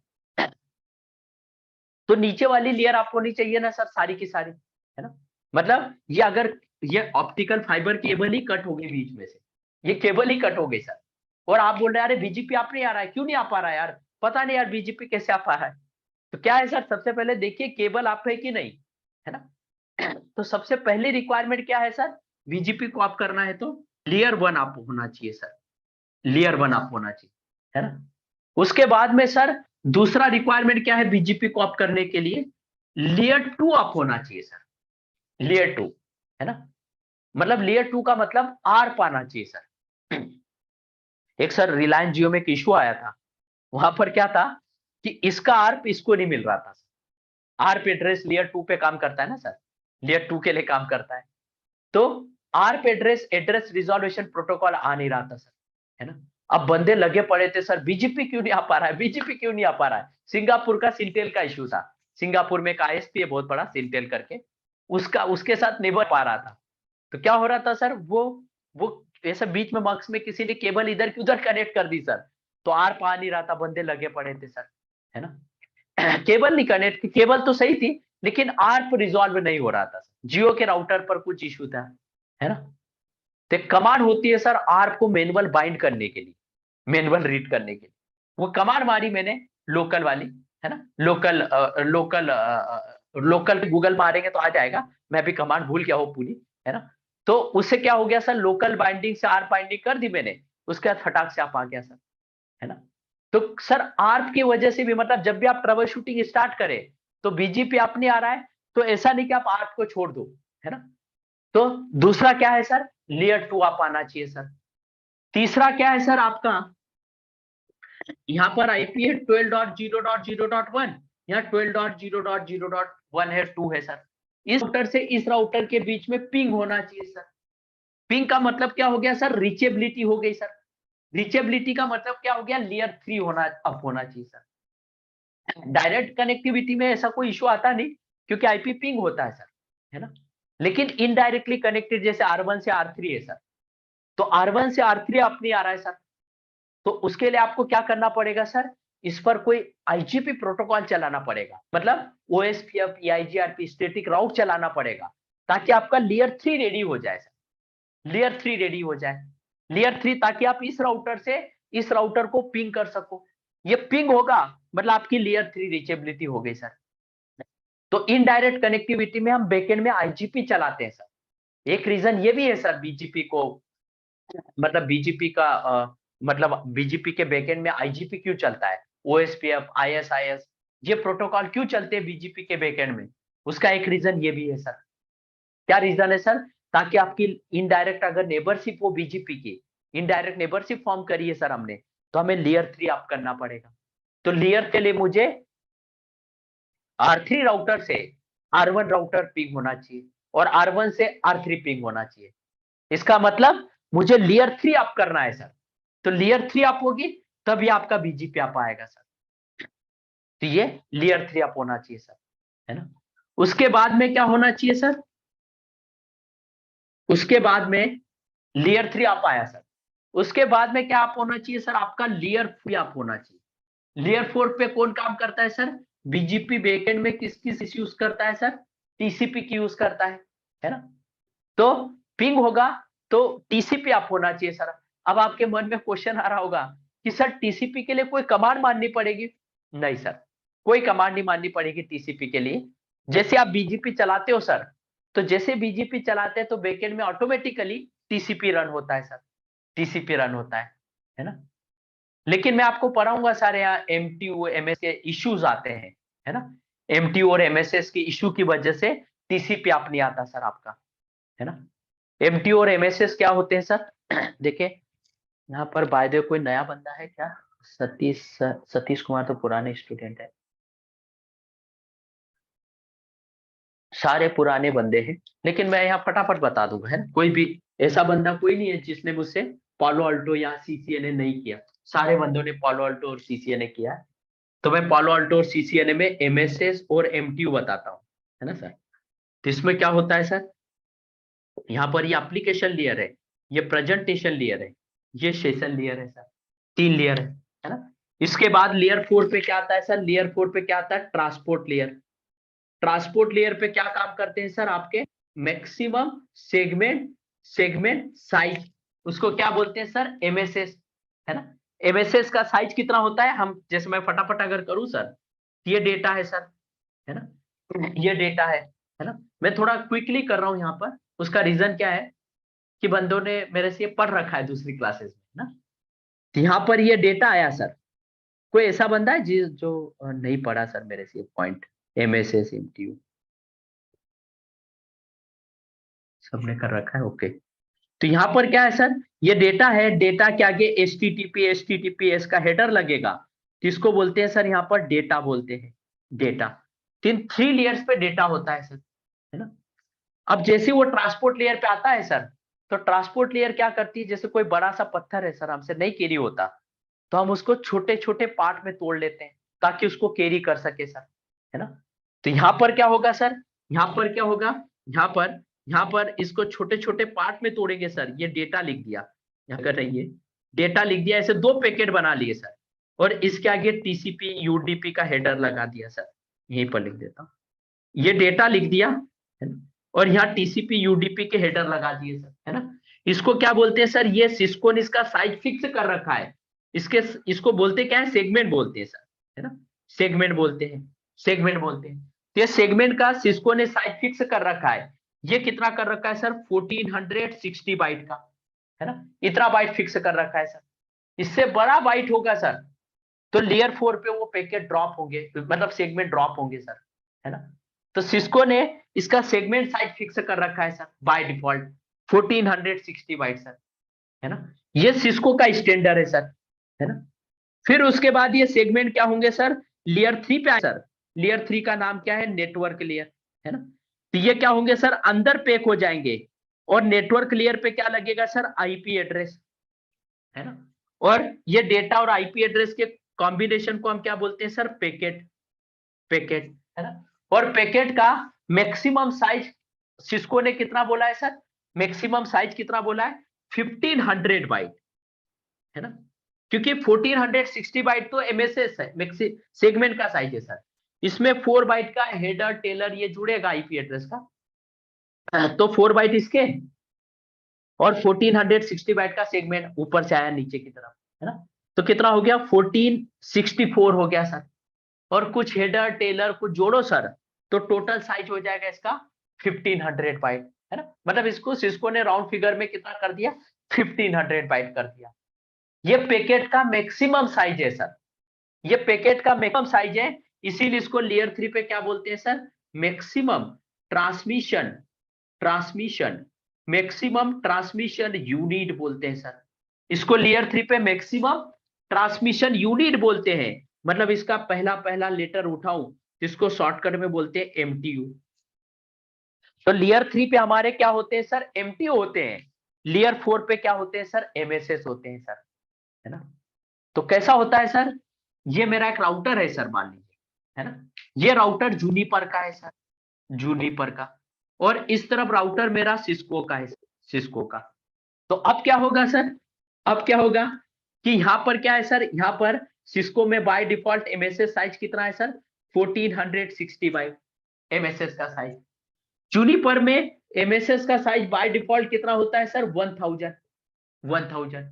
तो नीचे वाली लेयर आप होनी चाहिए ना सर, सारी की सारी, है ना। मतलब ये अगर ये ऑप्टिकल फाइबर केबल ही कट हो गई बीच में से, ये केबल ही कट हो गई सर, और आप बोल रहे हैं अरे बीजीपी आप नहीं आ रहा है, क्यों नहीं आ पा रहा है यार, पता नहीं यार बीजीपी कैसे आ पा रहा है। तो क्या है सर, सबसे पहले देखिए केबल आप है कि नहीं, है ना। तो सबसे पहली रिक्वायरमेंट क्या है सर, बीजीपी को आप करना है तो लेयर 1 आप होना चाहिए सर, लेयर 1 आप होना चाहिए, है ना। उसके बाद में सर दूसरा रिक्वायरमेंट क्या है बीजीपी को आप करने के लिए, लेयर 2 आप होना चाहिए सर, लेयर 2, है ना। मतलब लेयर 2 का मतलब आर पाना चाहिए सर। एक सर रिलायंस जियो में एक इशू आया था, वहां पर क्या था कि इसका आर्प इसको नहीं मिल रहा था। आर्प एड्रेस लेयर 2 पे काम करता है ना सर, लेयर 2 के लिए काम करता है, तो ARP address address resolution protocol आ नहीं रहा था सर, है ना। अब बंदे लगे पड़े थे सर, बीजीपी क्यों नहीं आ पा रहा है, बीजीपी क्यों नहीं आ पा रहा है। सिंगापुर का सिंटेल का इशू था, सिंगापुर में एक आईएसपी है बहुत बड़ा सिंटेल करके, उसका उसके साथ नहीं बन पा रहा था। तो क्या हो रहा था सर, वो ऐसे बीच में मक्स में किसी ने केबल इधर की उधर कनेक्ट कर दी सर, तो आर पा नहीं रहा था, बंदे लगे पड़े थे सर, है ना। केबल नहीं कनेक्ट, केबल तो सही थी लेकिन आर्प रिजॉल्व नहीं हो रहा था, जियो के राउटर पर कुछ इशू था, है ना। तो कमांड होती है सर आर्प को मैनुअल बाइंड करने के लिए, मैनुअल रीड करने के लिए, वो कमांड मारी मैंने लोकल वाली, है ना। लोकल गूगल मारेंगे तो आ जाएगा, मैं अभी कमांड भूल गया हूँ पूरी, है ना। तो उससे क्या हो गया सर, लोकल बाइंडिंग से आर्प बाइंडिंग कर दी मैंने, उसके बाद फटाक से आप आ गया सर, है ना। तो सर आर्प की वजह से भी, मतलब जब भी आप ट्रबल शूटिंग स्टार्ट करें तो बीजीपी आप नहीं आ रहा है, तो ऐसा नहीं कि आप आर्प को छोड़ दो, है ना। तो दूसरा क्या है सर, लेयर 2 आप आना चाहिए सर। तीसरा क्या है सर आपका, यहाँ पर आईपी है 12.0.0.1, यहाँ 12.0.0.1 है, 2 है सर। इस राउटर से इस राउटर के बीच में पिंग होना चाहिए सर। पिंग का मतलब क्या हो गया सर, रीचेबिलिटी हो गई सर। रीचेबिलिटी का मतलब क्या हो गया, लेयर 3 होना अप होना चाहिए सर। डायरेक्ट कनेक्टिविटी में ऐसा कोई इशू आता नहीं क्योंकि आईपी पिंग होता है सर, है ना। लेकिन इनडायरेक्टली कनेक्टेड जैसे R1 से R3 है सर, तो R1 से R3 आप नहीं आ रहा है सर, तो उसके लिए आपको क्या करना पड़ेगा सर, इस पर कोई आईजीपी प्रोटोकॉल चलाना पड़ेगा, मतलब OSPF EIGRP स्टैटिक राउट चलाना पड़ेगा, ताकि आपका लेयर 3 रेडी हो जाए सर, लेयर 3 रेडी हो जाए, लेयर 3, ताकि आप इस राउटर से इस राउटर को पिंग कर सको। ये पिंग होगा मतलब आपकी लेयर 3 रीचेबिलिटी हो गई सर। तो इनडायरेक्ट कनेक्टिविटी में हम बैकएंड में आईजीपी चलाते हैं सर। एक रीजन ये भी है सर बीजीपी को, मतलब बीजीपी का मतलब बीजीपी के बैकएंड में आईजीपी क्यों चलता है, OSPF ISIS ये प्रोटोकॉल क्यों चलते हैं बीजीपी के बैकएंड में, उसका एक रीजन ये भी है सर। क्या रीजन है सर, ताकि आपकी इनडायरेक्ट अगर नेबरशिप हो बीजीपी की, इनडायरेक्ट नेबरशिप फॉर्म करी है सर हमने, तो हमें लेयर 3 आप करना पड़ेगा। तो लेयर के लिए मुझे R3 राउटर से R1 राउटर पिंग होना चाहिए और R1 से R3 पिंग होना चाहिए। इसका मतलब मुझे लेयर 3 आप करना है सर, तो लेयर 3 आप होगी तभी आपका बीजीपी आप आएगा सर। तो ये लेयर 3 आप होना चाहिए सर, है ना। उसके बाद में क्या होना चाहिए सर, उसके बाद में लेयर 3 आप आया सर, उसके बाद में क्या आप होना चाहिए सर, आपका लेयर 4 आप होना चाहिए। लेयर 4 पे कौन काम करता है सर, बीजीपी बैकएंड में किस किस यूज करता है सर, टीसीपी की यूज करता है ना। तो पिंग होगा तो टीसीपी आप होना चाहिए सर। अब आपके मन में क्वेश्चन आ रहा होगा कि सर टीसीपी के लिए कोई कमांड माननी पड़ेगी, नहीं सर, कोई कमांड नहीं माननी पड़ेगी टीसीपी के लिए। जैसे आप बीजीपी चलाते हो सर, तो जैसे बीजीपी चलाते हैं तो बैकएंड में ऑटोमेटिकली टीसीपी रन होता है सर, टीसीपी रन होता है ना। लेकिन मैं आपको पढ़ाऊंगा सर, यहाँ MTU MS के इश्यूज आते हैं, है ना। MTU और MSS के इशू की वजह से टीसीपी आप नहीं आता सर आपका, है ना। MTU और MSS क्या होते हैं सर, देखिए यहाँ पर बाय द वे कोई नया बंदा है क्या, सतीश कुमार तो पुराने स्टूडेंट है, सारे पुराने बंदे हैं, लेकिन मैं यहाँ फटाफट बता दूंगा, है ना। कोई भी ऐसा बंदा कोई नहीं है जिसने मुझसे पालो अल्टो या CCNA नहीं किया, सारे बंदों ने पालो अल्टो और CCNA किया है। तो मैं पालो अल्टो और CCNA में MSS और MTU बताता हूँ, है ना सर। तो इसमें क्या होता है सर, यहाँ पर ये एप्लीकेशन लेयर है, ये प्रेजेंटेशन लेयर है, ये सेशन लेयर है सर, 3 लेयर है ना। इसके बाद लेयर 4 पे क्या आता है सर? लेयर 4 पे क्या आता है? Transport layer. ट्रांसपोर्ट लेयर पे क्या काम करते हैं सर आपके? मैक्सिमम सेगमेंट साइज, उसको क्या बोलते हैं सर? एमएसएस, है ना। एमएसएस का साइज कितना होता है? हम जैसे मैं फटाफट अगर करूं सर, ये डेटा है सर, है ना, ये डेटा है ना। मैं थोड़ा क्विकली कर रहा हूं यहाँ पर, उसका रीजन क्या है कि बंदों ने मेरे से ये पढ़ रखा है दूसरी क्लासेस में ना। तो यहाँ पर ये डेटा आया सर, कोई ऐसा बंदा है जो नहीं पढ़ा सर मेरे से पॉइंट? एमएसएस एमटीयू सबने कर रखा है, ओके। तो यहाँ पर क्या है सर? ये डेटा है, डेटा के आगे एचटीटीपीएस का हेडर लगेगा, किसको बोलते हैं सर? यहाँ पर डेटा बोलते हैं, डेटा। 3 लेयर्स पे डेटा होता है सर, है ना। अब जैसे वो ट्रांसपोर्ट लेयर पे आता है सर, तो ट्रांसपोर्ट लेयर क्या करती है? जैसे कोई बड़ा सा पत्थर है सर, हमसे नहीं कैरी होता, तो हम उसको छोटे छोटे पार्ट में तोड़ लेते हैं ताकि उसको कैरी कर सके सर, है ना। तो यहाँ पर क्या होगा सर? यहाँ पर क्या होगा? यहाँ पर इसको छोटे छोटे पार्ट में तोड़ेंगे सर। ये डेटा लिख दिया, यहाँ कर रही है, डेटा लिख दिया, ऐसे 2 पैकेट बना लिए सर, और इसके आगे टीसीपी यूडीपी का हेडर लगा दिया सर। यहीं पर लिख देता हूँ, ये डेटा लिख दिया, है ना, और यहाँ टीसीपी यूडीपी के हेडर लगा दिए सर, है ना। इसको क्या बोलते हैं सर? ये सिस्को ने इसका साइज फिक्स कर रखा है, इसको बोलते क्या है? सेगमेंट बोलते हैं सर, है ना। सेगमेंट बोलते हैं, सेगमेंट बोलते हैं। तो ये सेगमेंट का सिस्को ने साइज फिक्स कर रखा है। ये कितना कर रखा है सर? 1460 बाइट का, है ना। इतना बाइट फिक्स कर रखा है सर। इससे बड़ा बाइट होगा सर तो लेयर 4 पे वो पैकेट ड्रॉप होंगे, मतलब सेगमेंट ड्रॉप होंगे सर, है ना। तो सिस्को ने इसका सेगमेंट साइज फिक्स कर रखा है sir by default 1460 byte sir, है ना। ये सिस्को का स्टैंडर्ड है सर, है ना। फिर उसके बाद ये सेगमेंट क्या होंगे सर? लेयर 3 पे आए सर। लेयर 3 का नाम क्या है? नेटवर्क लेयर, है ना। तो ये क्या होंगे सर? अंदर पैक हो जाएंगे, और नेटवर्क लेयर पे क्या लगेगा सर? आईपी एड्रेस, है ना। और ये डेटा और आईपी एड्रेस के कॉम्बिनेशन को हम क्या बोलते हैं सर? पैकेट, पैकेट, है ना। और पैकेट का मैक्सिमम साइज सिस्को ने कितना बोला है सर? मैक्सिमम साइज कितना बोला है? 1500 बाइट, है ना। क्योंकि 1460 बाइट तो एमएसएस है, सेगमेंट का साइज है सर। इसमें 4 बाइट का हेडर टेलर ये जुड़ेगा आईपी एड्रेस का, तो 4 बाइट इसके और 1460 बाइट का सेगमेंट ऊपर से आया नीचे की तरफ, है ना। तो कितना हो गया? 1464 हो गया सर। और कुछ हेडर टेलर कुछ जोड़ो सर, तो टोटल साइज हो जाएगा इसका 1500 बाइट, है ना। मतलब इसको सिस्को ने राउंड फिगर में कितना कर दिया? 1500 बाइट कर दिया। ये पैकेट का मैक्सिमम साइज है सर, ये पैकेट का मैक्सिमम साइज है, इसीलिए इसको लेयर 3 पे क्या बोलते हैं sir? Maximum transmission, maximum transmission unit बोलते हैं सर। इसको लेयर 3 पे मैक्सिमम ट्रांसमिशन यूनिट बोलते हैं। मतलब इसका पहला लेटर उठाऊं, जिसको शॉर्टकट में बोलते हैं एमटीयू। तो लेयर 3 पे हमारे क्या होते हैं सर? एमटीयू होते हैं। लेयर 4 पे क्या होते हैं सर? एमएसएस होते हैं सर, है ना। तो कैसा होता है सर? ये मेरा एक राउटर है सर, मान लीजिए, है ना। ये राउटर जूनिपर का है सर, जूनिपर का, और इस तरफ राउटर मेरा सिस्को का है, सिस्को का। तो अब क्या होगा सर? अब क्या होगा कि यहां पर क्या है सर? यहां पर सिस्को में बाय डिफॉल्ट एमएसएस साइज कितना है सर? 1465 एमएसएस का साइज। जूनिपर में एमएसएस का साइज बाय डिफॉल्ट कितना होता है सर? 1000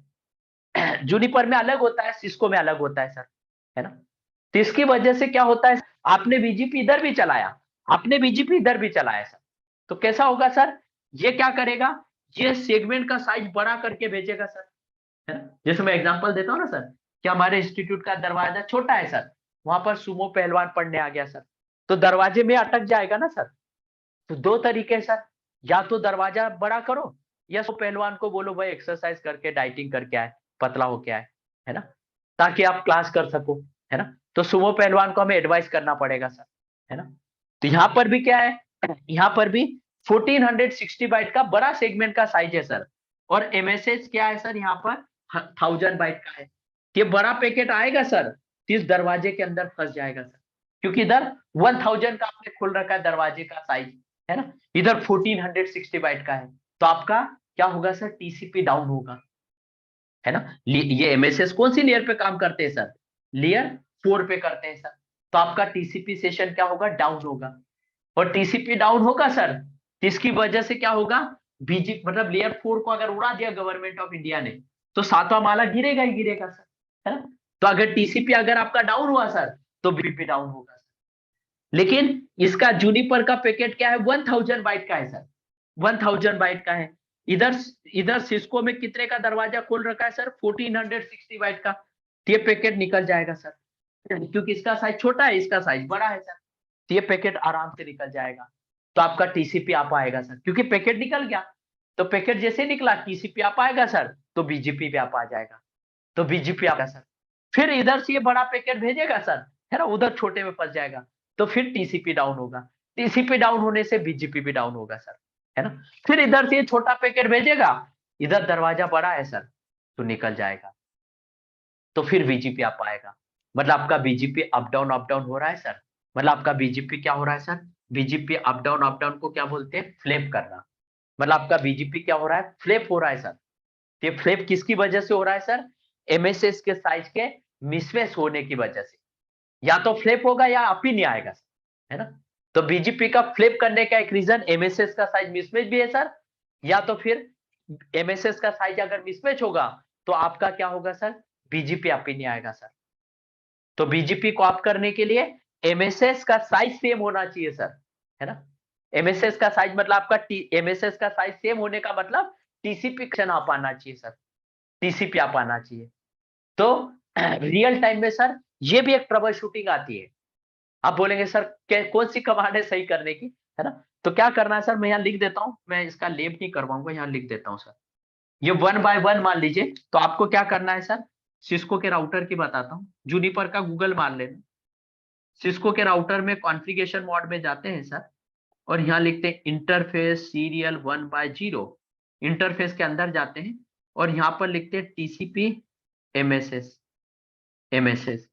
जूनिपर में अलग होता है, सिस्को में अलग होता है सर, है ना। तो इसकी वजह से क्या होता है? आपने बीजीपी इधर भी चलाया, आपने बीजीपी इधर भी चलाया सर, तो कैसा होगा सर? ये क्या करेगा? ये सेगमेंट का साइज बड़ा करके भेजेगा सर, है ना। जैसे मैं एग्जांपल देता हूँ ना सर, कि हमारे इंस्टीट्यूट का दरवाजा छोटा है सर, वहां पर सुमो पहलवान पढ़ने आ गया सर, तो दरवाजे में अटक जाएगा ना सर। तो 2 तरीके है सर, या तो दरवाजा बड़ा करो, या सो पहलवान को बोलो भाई एक्सरसाइज करके डाइटिंग करके आए, पतला होके आए, है ना, ताकि आप क्लास कर सको, है ना। तो सुमो पहलवान को हमें एडवाइस करना पड़ेगा सर, है ना। तो यहाँ पर भी क्या है? यहाँ पर भी 1460 बाइट का बड़ा सेगमेंट का साइज है सर, और एमएसएच क्या है सर? यहाँ पर 1000 बाइट का है। ये बड़ा पैकेट आएगा सर, इस दरवाजे के अंदर फंस जाएगा सर, क्योंकि इधर 1000 का आपने खोल रखा है दरवाजे का साइज, है ना, इधर 1460 बाइट का है। तो आपका क्या होगा सर? टीसीपी डाउन होगा, है ना। ये एमएसएस कौन सी लेयर पे काम करते हैं सर? लेयर 4 पे करते हैं सर, तो आपका टीसीपी सेशन क्या होगा, डाउन होगा। और टीसीपी डाउन होगा सर, तो इसकी वजह से क्या होगा, बीजी मतलब लेयर 4 को अगर उड़ा दिया गवर्नमेंट ऑफ इंडिया ने, तो 7वां माला गिरेगा ही गिरेगा सर, है ना। तो अगर टीसीपी अगर आपका डाउन हुआ सर, तो बीपी डाउन होगा सर। लेकिन इसका जूनिपर का पैकेट क्या है, 1000 बाइट का है सर, 1000 बाइट का है। इधर इधर सिस्को में कितने का दरवाजा खोल रखा है सर, 1460 बाइट का। तो ये पैकेट निकल जाएगा सर, क्योंकि इसका साइज छोटा है, इसका साइज बड़ा है सर, तो ये पैकेट आराम से निकल जाएगा। तो आपका टीसीपी आ पाएगा सर, क्योंकि पैकेट निकल गया। तो पैकेट जैसे निकला, टीसीपी आ पाएगा सर, तो बीजीपी भी आ जाएगा, तो बीजीपी आएगा सर। फिर इधर से ये बड़ा पैकेट भेजेगा सर, है ना, उधर छोटे में फंस जाएगा, तो फिर टीसीपी डाउन होगा। टीसीपी डाउन होने से बीजीपी भी डाउन होगा सर, है ना। फिर इधर से ये छोटा पैकेट भेजेगा, इधर दरवाजा बड़ा है सर, तो निकल जाएगा, तो फिर बीजीपी आ पाएगा। मतलब आपका बीजीपी अप डाउन हो रहा है सर। मतलब आपका बीजीपी क्या हो रहा है सर, बीजीपी अप डाउन को क्या बोलते हैं, फ्लिप करना। मतलब आपका बीजीपी क्या हो रहा है, फ्लिप हो रहा है सर। ये फ्लिप किसकी वजह से हो रहा है सर, एमएसएस के साइज के मिसमैच होने की वजह से। या तो फ्लिप होगा या अप ही नहीं आएगा सर, है ना। तो बीजीपी का फ्लिप करने का एक रीजन एमएसएस का साइज मिसमैच भी है सर, या तो फिर एमएसएस का साइज अगर मिसमैच होगा, तो आपका क्या होगा सर, बीजीपी अप ही नहीं आएगा सर। तो बीजीपी को अप करने के लिए एमएसएस का साइज सेम होना चाहिए सर, है ना। एमएसएस का साइज मतलब आपका एमएसएस का साइज सेम होने का मतलब टीसीपी आ पाना चाहिए सर, टीसीपी आ पाना चाहिए। तो रियल टाइम में सर ये भी एक ट्रबल शूटिंग आती है। आप बोलेंगे सर कौन सी कमांड है सही करने की, है ना। तो क्या करना है सर, मैं यहाँ लिख देता हूँ, मैं इसका लेप नहीं करवाऊंगा, यहाँ लिख देता हूँ सर। ये 1 बाय 1 मान लीजिए, तो आपको क्या करना है सर, सिस्को के राउटर की बताता हूँ, जूनिपर का गूगल मान लेना। सिस्को के राउटर में कॉन्फ़िगरेशन मोड में जाते हैं सर, और यहाँ लिखते हैं इंटरफेस सीरियल 1/0। इंटरफेस के अंदर जाते हैं और यहाँ पर लिखते हैं टीसीपी एमएसएस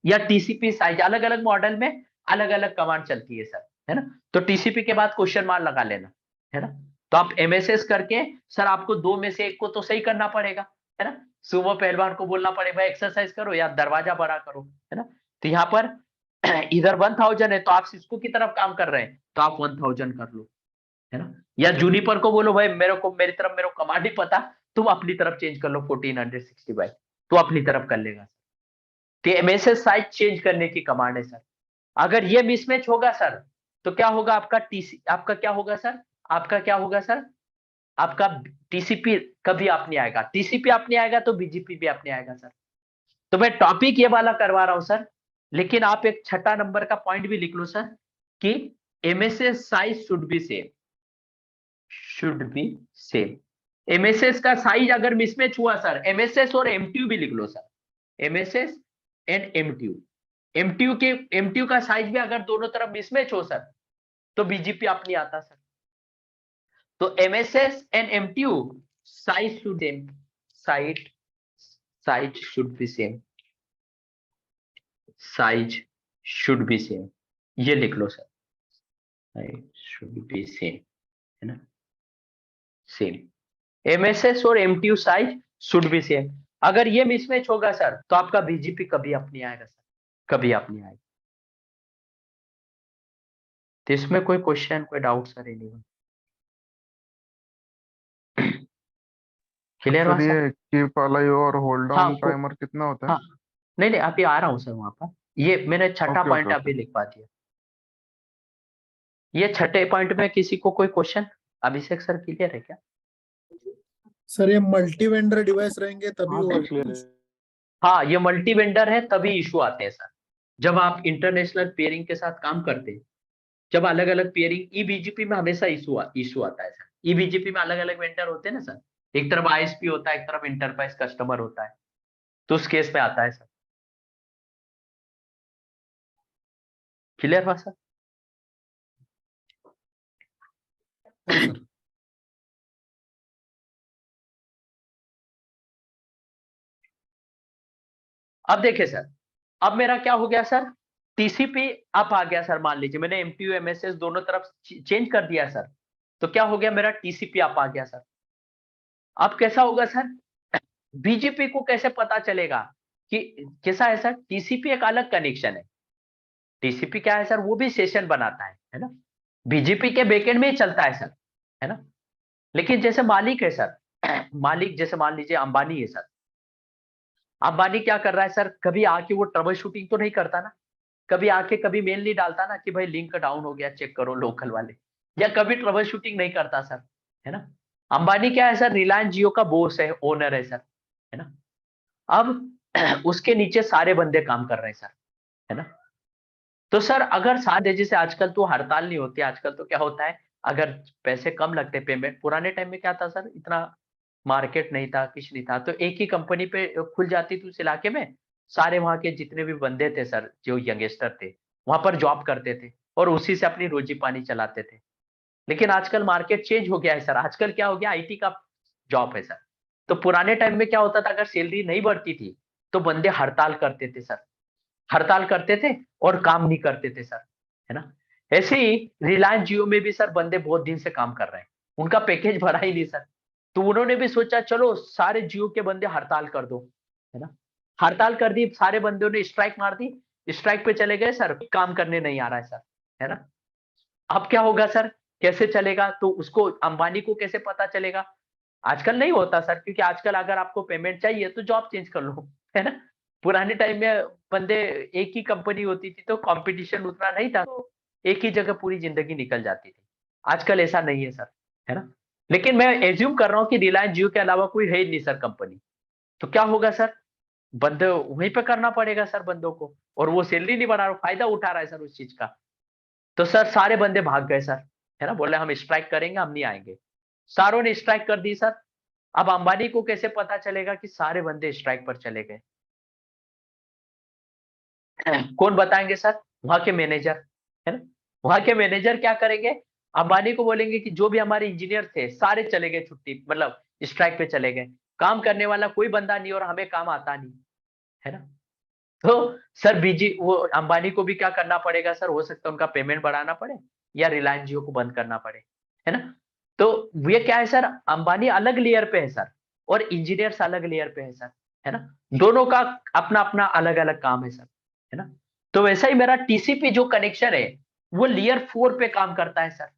या टीसीपी साइज। अलग अलग मॉडल में अलग अलग कमांड चलती है सर, है ना। तो टीसीपी के बाद क्वेश्चन मार्क लगा लेना, है ना। तो आप एमएसएस करके सर आपको 2 में से 1 को तो सही करना पड़ेगा, है ना। सुबह पहलवान को बोलना पड़ेगा एक्सरसाइज करो या दरवाजा बड़ा करो, है ना। तो यहाँ पर इधर 1000 है, तो आप सिस्को की तरफ काम कर रहे हैं, तो आप 1000 कर लो, है ना। या जूनिपर को बोलो भाई मेरे को मेरी तरफ मेरे को कमांड ही पता, तुम अपनी तरफ चेंज कर लो 1460 बाय, तो अपनी तरफ कर लेगा। तो एमएसएस साइज चेंज करने की कमांड है सर। अगर ये मिसमैच होगा सर, तो क्या होगा आपका आपका क्या होगा सर, आपका क्या होगा सर, आपका टीसीपी कभी आप नहीं आएगा, टीसीपी आप नहीं आएगा तो बीजीपी भी आप नहीं आएगा सर। तो मैं टॉपिक ये वाला करवा रहा हूं सर, लेकिन आप एक 6 नंबर का पॉइंट भी लिख लो सर कि MSS size should be same. MSS का साइज अगर मिसमैच हुआ सर, एमएसएस और एमटीयू भी लिख लो सर, एमएसएस एंड एमटीयू का साइज भी अगर दोनों तरफ मिसमैच हो सर, तो बीजीपी आप नहीं आता सर। तो MSS and MTU size should same, size should be same, size should be same, ये लिख लो sir, size should be same, है ना, सेम। एमएसएस और MTU size should be same. अगर ये मिसमैच होगा सर, तो आपका बीजीपी कभी आप नहीं आएगा सर, कभी आप नहीं आएगा। तो इसमें कोई क्वेश्चन कोई doubt sir anyone, clear sir हुआ सर। ये कीप अलाइव और होल्ड हाँ डाउन टाइमर कितना होता है? हाँ, नहीं नहीं अभी आ रहा हूँ सर वहां पर, ये मैंने 6ठा ओके पॉइंट ओके अभी ओके। लिखवा दिया। ये 6ठे पॉइंट में किसी को कोई क्वेश्चन, अभिषेक सर क्लियर है क्या। सर ये मल्टी वेंडर डिवाइस रहेंगे तभी हाँ वो सर क्लियर है। हाँ ये मल्टी वेंडर है तभी इशू आते हैं सर, जब आप इंटरनेशनल पेयरिंग के साथ काम करते हैं। जब अलग अलग पेयरिंग, ईबीजीपी में हमेशा इशू आता है सर। ईबीजीपी में अलग अलग वेंडर होते हैं ना सर, एक तरफ आईएसपी होता है, एक तरफ इंटरप्राइज कस्टमर होता है, तो उस केस में आता है सर। क्लियर हुआ सर। हाँ सर। अब देखिए सर, अब मेरा क्या हो गया सर, टीसीपी अप आ गया सर। मान लीजिए मैंने एमटीयू एमएसएस दोनों तरफ चेंज कर दिया सर, तो क्या हो गया, मेरा टीसीपी अप आ गया सर। अब कैसा होगा सर, बीजीपी को कैसे पता चलेगा कि कैसा है सर, टीसीपी एक अलग कनेक्शन है। टीसीपी क्या है सर, वो भी सेशन बनाता है ना, बीजीपी के बैकएंड में ही चलता है सर, है ना। लेकिन जैसे मालिक है सर, मालिक जैसे मान लीजिए अंबानी है सर, अंबानी क्या कर रहा है सर, कभी आके वो ट्रबल शूटिंग तो नहीं करता ना, कभी आके कभी मेल नहीं डालता ना कि भाई लिंक डाउन हो गया चेक करो लोकल वाले, या कभी ट्रबल शूटिंग नहीं करता सर, है ना। अंबानी क्या है सर, रिलायंस जियो का बॉस है, ओनर है सर, है ना। अब उसके नीचे सारे बंदे काम कर रहे हैं सर, है ना। तो सर अगर सारे, जैसे आजकल तो हड़ताल नहीं होती, आजकल तो क्या होता है, अगर पैसे कम लगते पेमेंट, पुराने टाइम में क्या था सर, इतना मार्केट नहीं था, कुछ नहीं था, तो एक ही कंपनी पे खुल जाती थी उस इलाके में, सारे वहां के जितने भी बंदे थे सर, जो यंगस्टर थे, वहां पर जॉब करते थे और उसी से अपनी रोजी पानी चलाते थे। लेकिन आजकल मार्केट चेंज हो गया है सर, आजकल क्या हो गया, आईटी का जॉब है सर। तो पुराने टाइम में क्या होता था, अगर सैलरी नहीं बढ़ती थी तो बंदे हड़ताल करते थे सर, हड़ताल करते थे और काम नहीं करते थे सर, है ना। ऐसे ही रिलायंस जियो में भी सर बंदे बहुत दिन से काम कर रहे हैं, उनका पैकेज भरा ही नहीं सर, तो उन्होंने भी सोचा चलो सारे जियो के बंदे हड़ताल कर दो, है ना। हड़ताल कर दी, सारे बंदों ने स्ट्राइक मार दी, स्ट्राइक पे चले गए सर, काम करने नहीं आ रहा है सर, है ना। अब क्या होगा सर, कैसे चलेगा, तो उसको अंबानी को कैसे पता चलेगा, आजकल नहीं होता सर, क्योंकि आजकल अगर आपको पेमेंट चाहिए तो जॉब चेंज कर लो, है ना। पुराने टाइम में बंदे, एक ही कंपनी होती थी तो कंपटीशन उतना नहीं था, तो एक ही जगह पूरी जिंदगी निकल जाती थी। आजकल ऐसा नहीं है सर, है ना। लेकिन मैं एज्यूम कर रहा हूँ कि रिलायंस जियो के अलावा कोई है ही नहीं सर कंपनी, तो क्या होगा सर, बंदे वहीं पे करना पड़ेगा सर बंदों को, और वो सैलरी नहीं बढ़ा रहा, फायदा उठा रहा है सर उस चीज का। तो सर सारे बंदे भाग गए सर, है ना, बोले हम स्ट्राइक करेंगे, हम नहीं आएंगे। सारों ने स्ट्राइक कर दी सर। अब अंबानी को कैसे पता चलेगा कि सारे बंदे स्ट्राइक पर चले गए, कौन बताएंगे सर, वहां के मैनेजर, है ना। वहां के मैनेजर क्या करेंगे, अंबानी को बोलेंगे कि जो भी हमारे इंजीनियर थे सारे चले गए छुट्टी, मतलब स्ट्राइक पे चले गए, काम करने वाला कोई बंदा नहीं और हमें काम आता नहीं, है ना। तो सर बीजी वो अंबानी को भी क्या करना पड़ेगा सर, हो सकता है उनका पेमेंट बढ़ाना पड़े या रिलायंस जियो को बंद करना पड़े, है ना। तो ये क्या है सर, अंबानी अलग लेयर पे है सर, और इंजीनियर्स अलग लेयर पे है सर, है ना। दोनों का अपना अपना अलग अलग काम है सर, है ना। तो वैसा ही मेरा टीसीपी जो कनेक्शन है वो लेयर 4 पे काम करता है सर,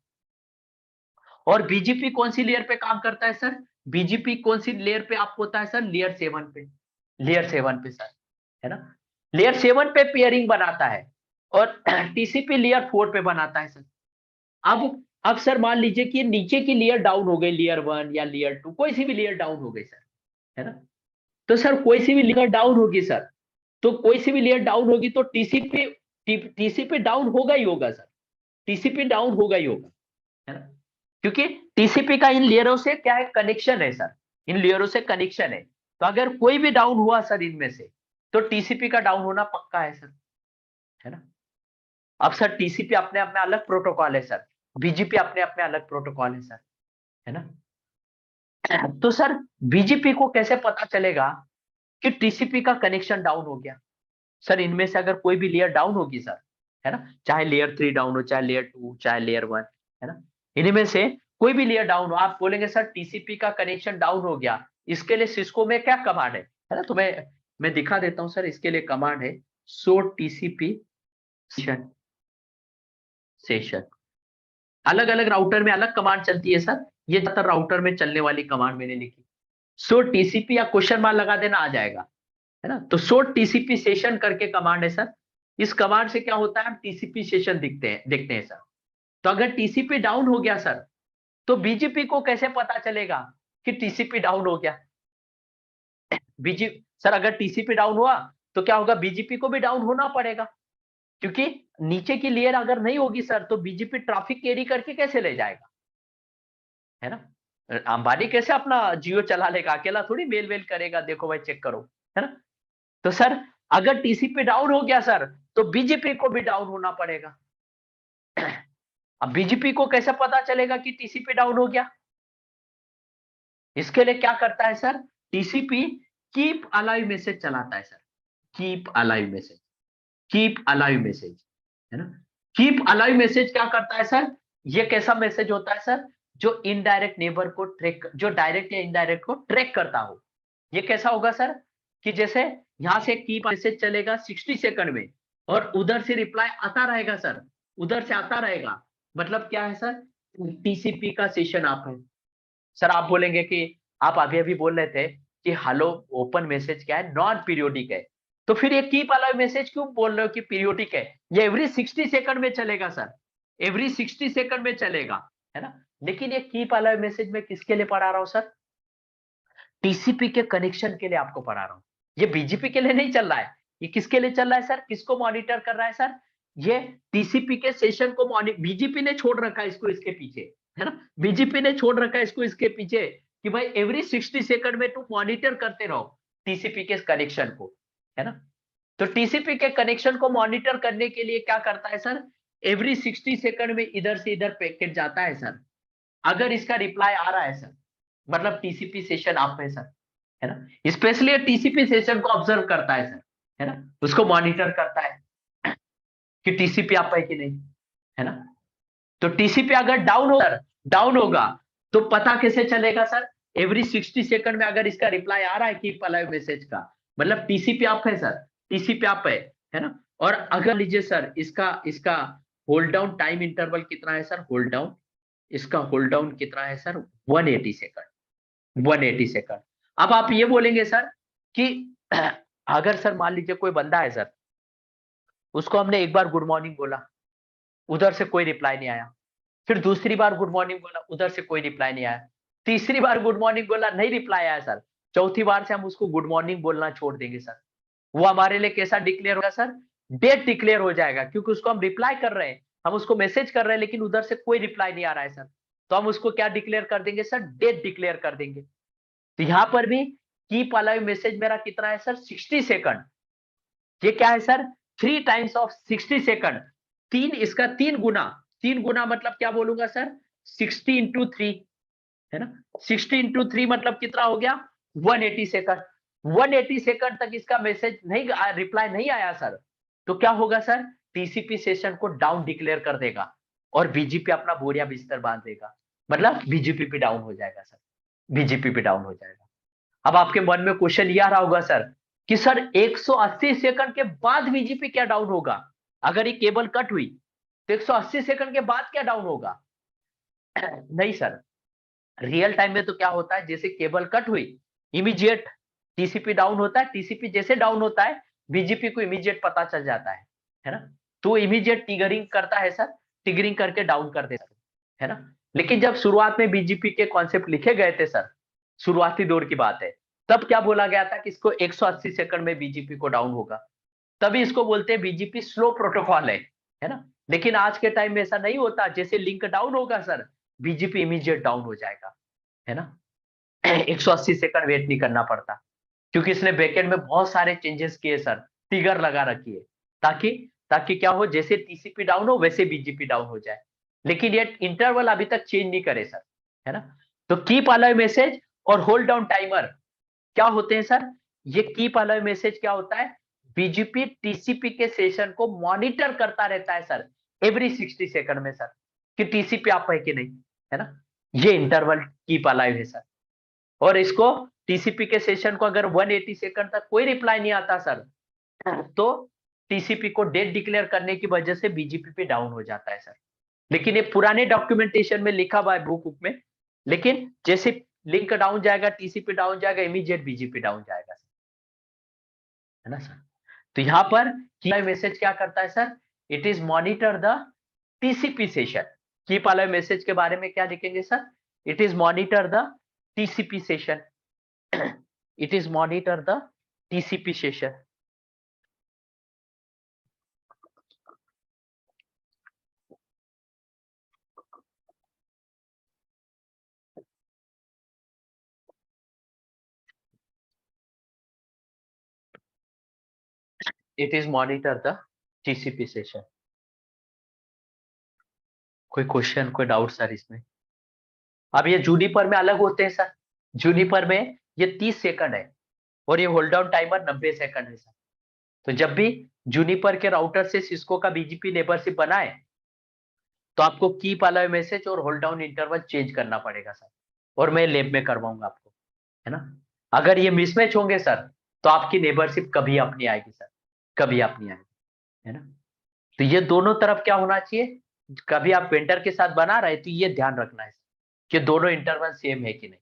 और बीजीपी कौन सी लेयर पे काम करता है सर, बीजीपी कौन सी लेयर पे आप होता है सर, लेयर 7 पे, लेयर 7 पे सर, है ना। लेयर 7 पे पेयरिंग बनाता है और टीसीपी लेयर 4 पे बनाता है सर। अब सर मान लीजिए कि नीचे की लेयर डाउन हो गई, लेयर 1 या लेयर 2, कोई सी भी लेयर डाउन हो गई सर, है ना। तो सर कोई सी भी लेयर डाउन होगी सर, तो कोई सी भी लेयर डाउन होगी तो टीसीपी डाउन होगा ही होगा सर, टीसीपी डाउन होगा ही होगा, है ना। क्योंकि टीसीपी का इन लेयरों से क्या है, कनेक्शन है सर, इन लेयरों से कनेक्शन है, तो अगर कोई भी डाउन हुआ सर इनमें से, तो टीसीपी का डाउन होना पक्का है सर, है ना। अब सर टीसीपी अपने अपने अलग प्रोटोकॉल है सर, बीजीपी अपने अपने अलग प्रोटोकॉल है सर, है ना। तो सर बीजीपी को कैसे पता चलेगा कि टीसीपी का कनेक्शन डाउन हो गया, सर इनमें से अगर कोई भी लेयर डाउन होगी सर, है ना, चाहे लेयर 3 डाउन हो, चाहे लेयर 2, चाहे लेयर 1, है ना, इनमें से कोई भी लेयर डाउन हो, आप बोलेंगे सर टीसीपी का कनेक्शन डाउन हो गया, इसके लिए सिस्को में क्या कमांड है ना, तो मैं दिखा देता हूं सर, इसके लिए कमांड है सो टीसीपी सेशन, सेशन अलग अलग राउटर में अलग कमांड चलती है सर, ये ज्यादातर राउटर में चलने वाली कमांड मैंने लिखी, सो टीसीपी या क्वेश्चन मार्क लगा देना, आ जाएगा, है ना। तो सो टीसीपी सेशन करके कमांड है सर, इस कमांड से क्या होता है, हम टीसीपी सेशन देखते हैं सर। तो अगर टीसीपी डाउन हो गया सर, तो बीजीपी को कैसे पता चलेगा कि टीसीपी डाउन हो गया, बीजी सर अगर टीसीपी डाउन हुआ तो क्या होगा, बीजीपी को भी डाउन होना पड़ेगा, क्योंकि नीचे की लेयर अगर नहीं होगी सर तो बीजीपी ट्रैफिक कैरी करके कैसे ले जाएगा, है ना। अंबानी कैसे अपना जियो चला लेगा, अकेला थोड़ी मेल वेल करेगा, देखो भाई चेक करो, है ना। तो सर अगर टीसीपी डाउन हो गया सर, तो बीजेपी को भी डाउन होना पड़ेगा। अब बीजेपी को कैसे पता चलेगा कि टीसीपी डाउन हो गया, इसके लिए क्या करता है sir, TCP keep alive message चलाता है sir, keep alive message, keep alive message, है ना। कीप अलाइव मैसेज क्या करता है सर, ये कैसा मैसेज होता है सर, जो इनडायरेक्ट नेबर को ट्रैक, जो डायरेक्ट या इनडायरेक्ट को ट्रैक करता हो, ये कैसा होगा सर, कि जैसे यहाँ से की मैसेज चलेगा 60 सेकंड में और उधर से रिप्लाई आता रहेगा सर, उधर से आता रहेगा। मतलब क्या है सर, टीसीपी का सेशन आप है सर। आप बोलेंगे कि आप अभी अभी बोल रहे थे कि हेलो ओपन मैसेज क्या है, नॉन पीरियोडिक है, तो फिर ये कीप अलाइव मैसेज क्यों बोल रहे हो कि पीरियोडिक है? ये एवरी 60 सेकंड में चलेगा सर, एवरी 60 सेकंड में चलेगा, है ना। लेकिन ये कीप अलाइव मैसेज में किसके लिए पढ़ा रहा हूं सर? टीसीपी के कनेक्शन के लिए आपको पढ़ा रहा हूं। ये बीजीपी के लिए नहीं चल रहा है। ये किसके लिए चल रहा है सर? किसको मॉनिटर कर रहा है सर? ये टीसीपी के सेशन को बीजीपी ने छोड़ रखा है इसको इसके पीछे, है ना। बीजेपी ने छोड़ रखा है इसको इसके पीछे कि भाई एवरी 60 सेकंड में तुम मॉनिटर करते रहो टीसीपी के कनेक्शन को, है ना। तो टीसीपी के कनेक्शन को मॉनिटर करने के लिए क्या करता है सर? एवरी 60 सेकंड में इधर से इधर पैकेट जाता है सर। अगर इसका रिप्लाई आ रहा है सर, मतलब टीसीपी सेशन आप है सर, है ना। स्पेशली टीसीपी सेशन को ऑब्जर्व करता है सर, है ना, उसको मॉनिटर करता है कि टीसीपी आप है कि नहीं, है ना। तो टीसीपी अगर डाउन होगा तो पता कैसे चलेगा सर? एवरी 60 सेकंड में अगर इसका रिप्लाई आ रहा है कीप अलाइव मैसेज का, मतलब टीसीपी आप है सर, टीसीपी आप है ना। और अगर लीजिए सर इसका इसका होल्ड डाउन टाइम इंटरवल कितना है सर? होल्ड डाउन, इसका होल्ड डाउन कितना है सर? 180 second, 180 second. अब आप ये बोलेंगे सर कि अगर सर मान लीजिए कोई बंदा है सर, उसको हमने एक बार गुड मॉर्निंग बोला, उधर से कोई रिप्लाई नहीं आया, फिर दूसरी बार गुड मॉर्निंग बोला, उधर से कोई रिप्लाई नहीं आया, तीसरी बार गुड मॉर्निंग बोला, नहीं रिप्लाई आया सर, चौथी बार से हम उसको गुड मॉर्निंग बोलना छोड़ देंगे सर। वो हमारे लिए कैसा डिक्लेयर होगा सर? डेट डिक्लेयर हो जाएगा, क्योंकि उसको हम रिप्लाई कर रहे हैं, हम उसको मैसेज कर रहे हैं, लेकिन उधर से कोई रिप्लाई नहीं आ रहा है सर। तो हम उसको क्या डिक्लेयर कर देंगे सर? डेट डिक्लेयर कर देंगे। तो यहां पर भी कीप अलाइव मैसेज मेरा कितना है सर? 60 सेकंड। ये क्या है सर? 3 टाइम्स ऑफ 60 सेकंड, तीन, इसका 3 गुना, 3 गुना मतलब क्या बोलूंगा सर? 60 इंटू 3, है ना। 60 इंटू 3 मतलब कितना हो गया? 180 सेकंड। 180 सेकंड तक इसका मैसेज नहीं, रिप्लाई नहीं आया सर, तो क्या होगा सर? टीसीपी सेशन को डाउन डिक्लेयर कर देगा और बीजीपी अपना बोरिया बिस्तर बांध देगा, मतलब बीजेपी पे डाउन हो जाएगा सर, बीजेपी पे डाउन हो जाएगा। अब आपके मन में क्वेश्चन ये आ रहा होगा सर कि सर 180 सेकंड के बाद बीजेपी क्या डाउन होगा? अगर ये केबल कट हुई तो 180 सेकंड के बाद क्या डाउन होगा? नहीं सर, रियल टाइम में तो क्या होता है, जैसे केबल कट हुई इमीडिएट टीसीपी डाउन होता है। टीसीपी जैसे डाउन होता है बीजेपी को इमीडिएट पता चल जाता है ना। तो इमीडिएट टिगरिंग करता है सर, टिगरिंग करके डाउन कर देता है ना। लेकिन जब शुरुआत में बीजेपी के कॉन्सेप्ट लिखे गए थे सर, शुरुआती दौर की बात है, तब क्या बोला गया था कि इसको 180 सेकंड में बीजेपी को डाउन होगा, तभी इसको बोलते हैं बीजेपी स्लो प्रोटोकॉल है ना। लेकिन आज के टाइम में ऐसा नहीं होता, जैसे लिंक डाउन होगा सर बीजेपी इमीडिएट डाउन हो जाएगा, है ना। 180 सेकंड वेट नहीं करना पड़ता, क्योंकि इसने बैकएंड में बहुत सारे चेंजेस किए सर, ट्रिगर लगा रखी है, ताकि ताकि क्या हो, जैसे टीसीपी डाउन हो वैसे बीजेपी डाउन हो जाए। लेकिन ये इंटरवल अभी तक चेंज नहीं करे सर, है ना। तो कीप अलाइव मैसेज और होल्ड डाउन टाइमर क्या होते हैं सर? ये कीप अलाइव मैसेज क्या होता है? बीजीपी टीसीपी के सेशन को मॉनिटर करता रहता है सर एवरी 60 सेकंड में सर, कि टीसीपी आप है कि नहीं, है ना। ये इंटरवल कीप अलाइव है सर। और इसको टीसीपी के सेशन को अगर 180 सेकंड तक कोई रिप्लाई नहीं आता सर, तो टीसीपी को डेट डिक्लेयर करने की वजह से बीजीपी पे डाउन हो जाता है सर। लेकिन ये पुराने डॉक्यूमेंटेशन में लिखा हुआ है बुक में, लेकिन जैसे लिंक डाउन जाएगा, टीसीपी डाउन जाएगा, इमीडिएट बीजीपी डाउन जाएगा, है ना सर। तो यहां पर मैसेज क्या करता है sir? It is monitor the TCP session. Keep alive message के बारे में क्या लिखेंगे sir? It is monitor the TCP session, it is monitor the TCP session. It is monitor the TCP session. कोई क्वेश्चन, कोई डाउट सर इसमें? अब ये जूनिपर में अलग होते हैं सर, जूनिपर में ये 30 सेकंड है और ये होल्ड डाउन टाइमर 90 सेकंड है सर। तो जब भी जूनिपर के राउटर से सिस्को का बीजीपी नेबरशिप बनाए, तो आपको कीप अलाइव मैसेज और होल्ड डाउन इंटरवल चेंज करना पड़ेगा सर, और मैं लैब में करवाऊंगा आपको, है ना। अगर ये मिसमैच होंगे सर, तो आपकी नेबरशिप कभी अपनी आएगी सर, कभी अपनी आएगी, है ना। तो ये दोनों तरफ क्या होना चाहिए, कभी आप वेंडर के साथ बना रहे तो ये ध्यान रखना है कि दोनों इंटरवल सेम है कि नहीं।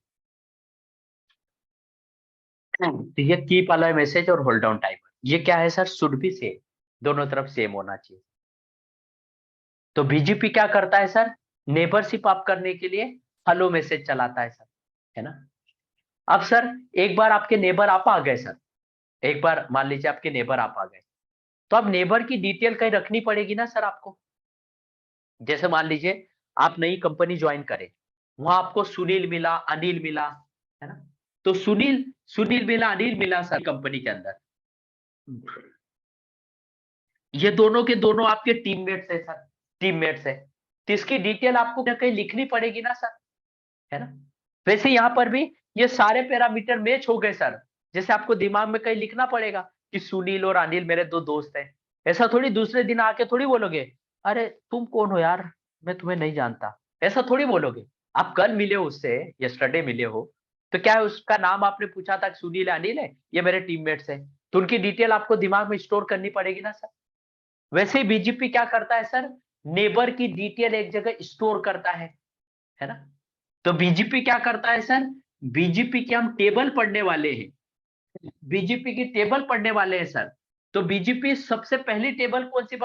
तो ये कीप अलाइव मैसेज और होल्ड डाउन टाइमर, ये क्या है सर, शुड बी सेम, दोनों तरफ सेम होना चाहिए। तो बीजीपी क्या करता है सर, नेबरशिप आप करने के लिए हेलो मैसेज चलाता है सर, है ना। अब सर एक बार आपके नेबर आप आ गए सर, एक बार मान लीजिए आपके नेबर आप आ गए, तो अब नेबर की डिटेल कहीं रखनी पड़ेगी ना सर आपको। जैसे मान लीजिए आप नई कंपनी ज्वाइन करें, वहां आपको सुनील मिला, अनिल मिला, है ना। तो सुनील सुनील मिला, अनिल मिला सर कंपनी के अंदर, ये दोनों के दोनों आपके टीममेट्स है सर, टीममेट्स है, तो इसकी डिटेल आपको कहीं लिखनी पड़ेगी ना सर, है ना। वैसे यहाँ पर भी ये सारे पैरामीटर मैच हो गए सर, जैसे आपको दिमाग में कहीं लिखना पड़ेगा कि सुनील और अनिल मेरे दो दोस्त हैं। ऐसा थोड़ी दूसरे दिन आके थोड़ी बोलोगे, अरे तुम कौन हो यार, मैं तुम्हें नहीं जानता, ऐसा थोड़ी बोलोगे। आप कल मिले हो उससे, यस्टरडे मिले हो, तो क्या है उसका नाम आपने पूछा था कि सुनील है, अनिल है, ये मेरे टीममेट्स हैं, तो उनकी डिटेल आपको दिमाग में स्टोर करनी पड़ेगी ना सर। वैसे ही बीजीपी क्या करता है सर, नेबर की डिटेल एक जगह स्टोर करता है ना। तो बीजीपी क्या करता है सर, बीजीपी की हम टेबल पढ़ने वाले हैं, बीजीपी की टेबल पढ़ने वाले हैं सर। तो बीजीपी सबसे पहली टेबल कौन सी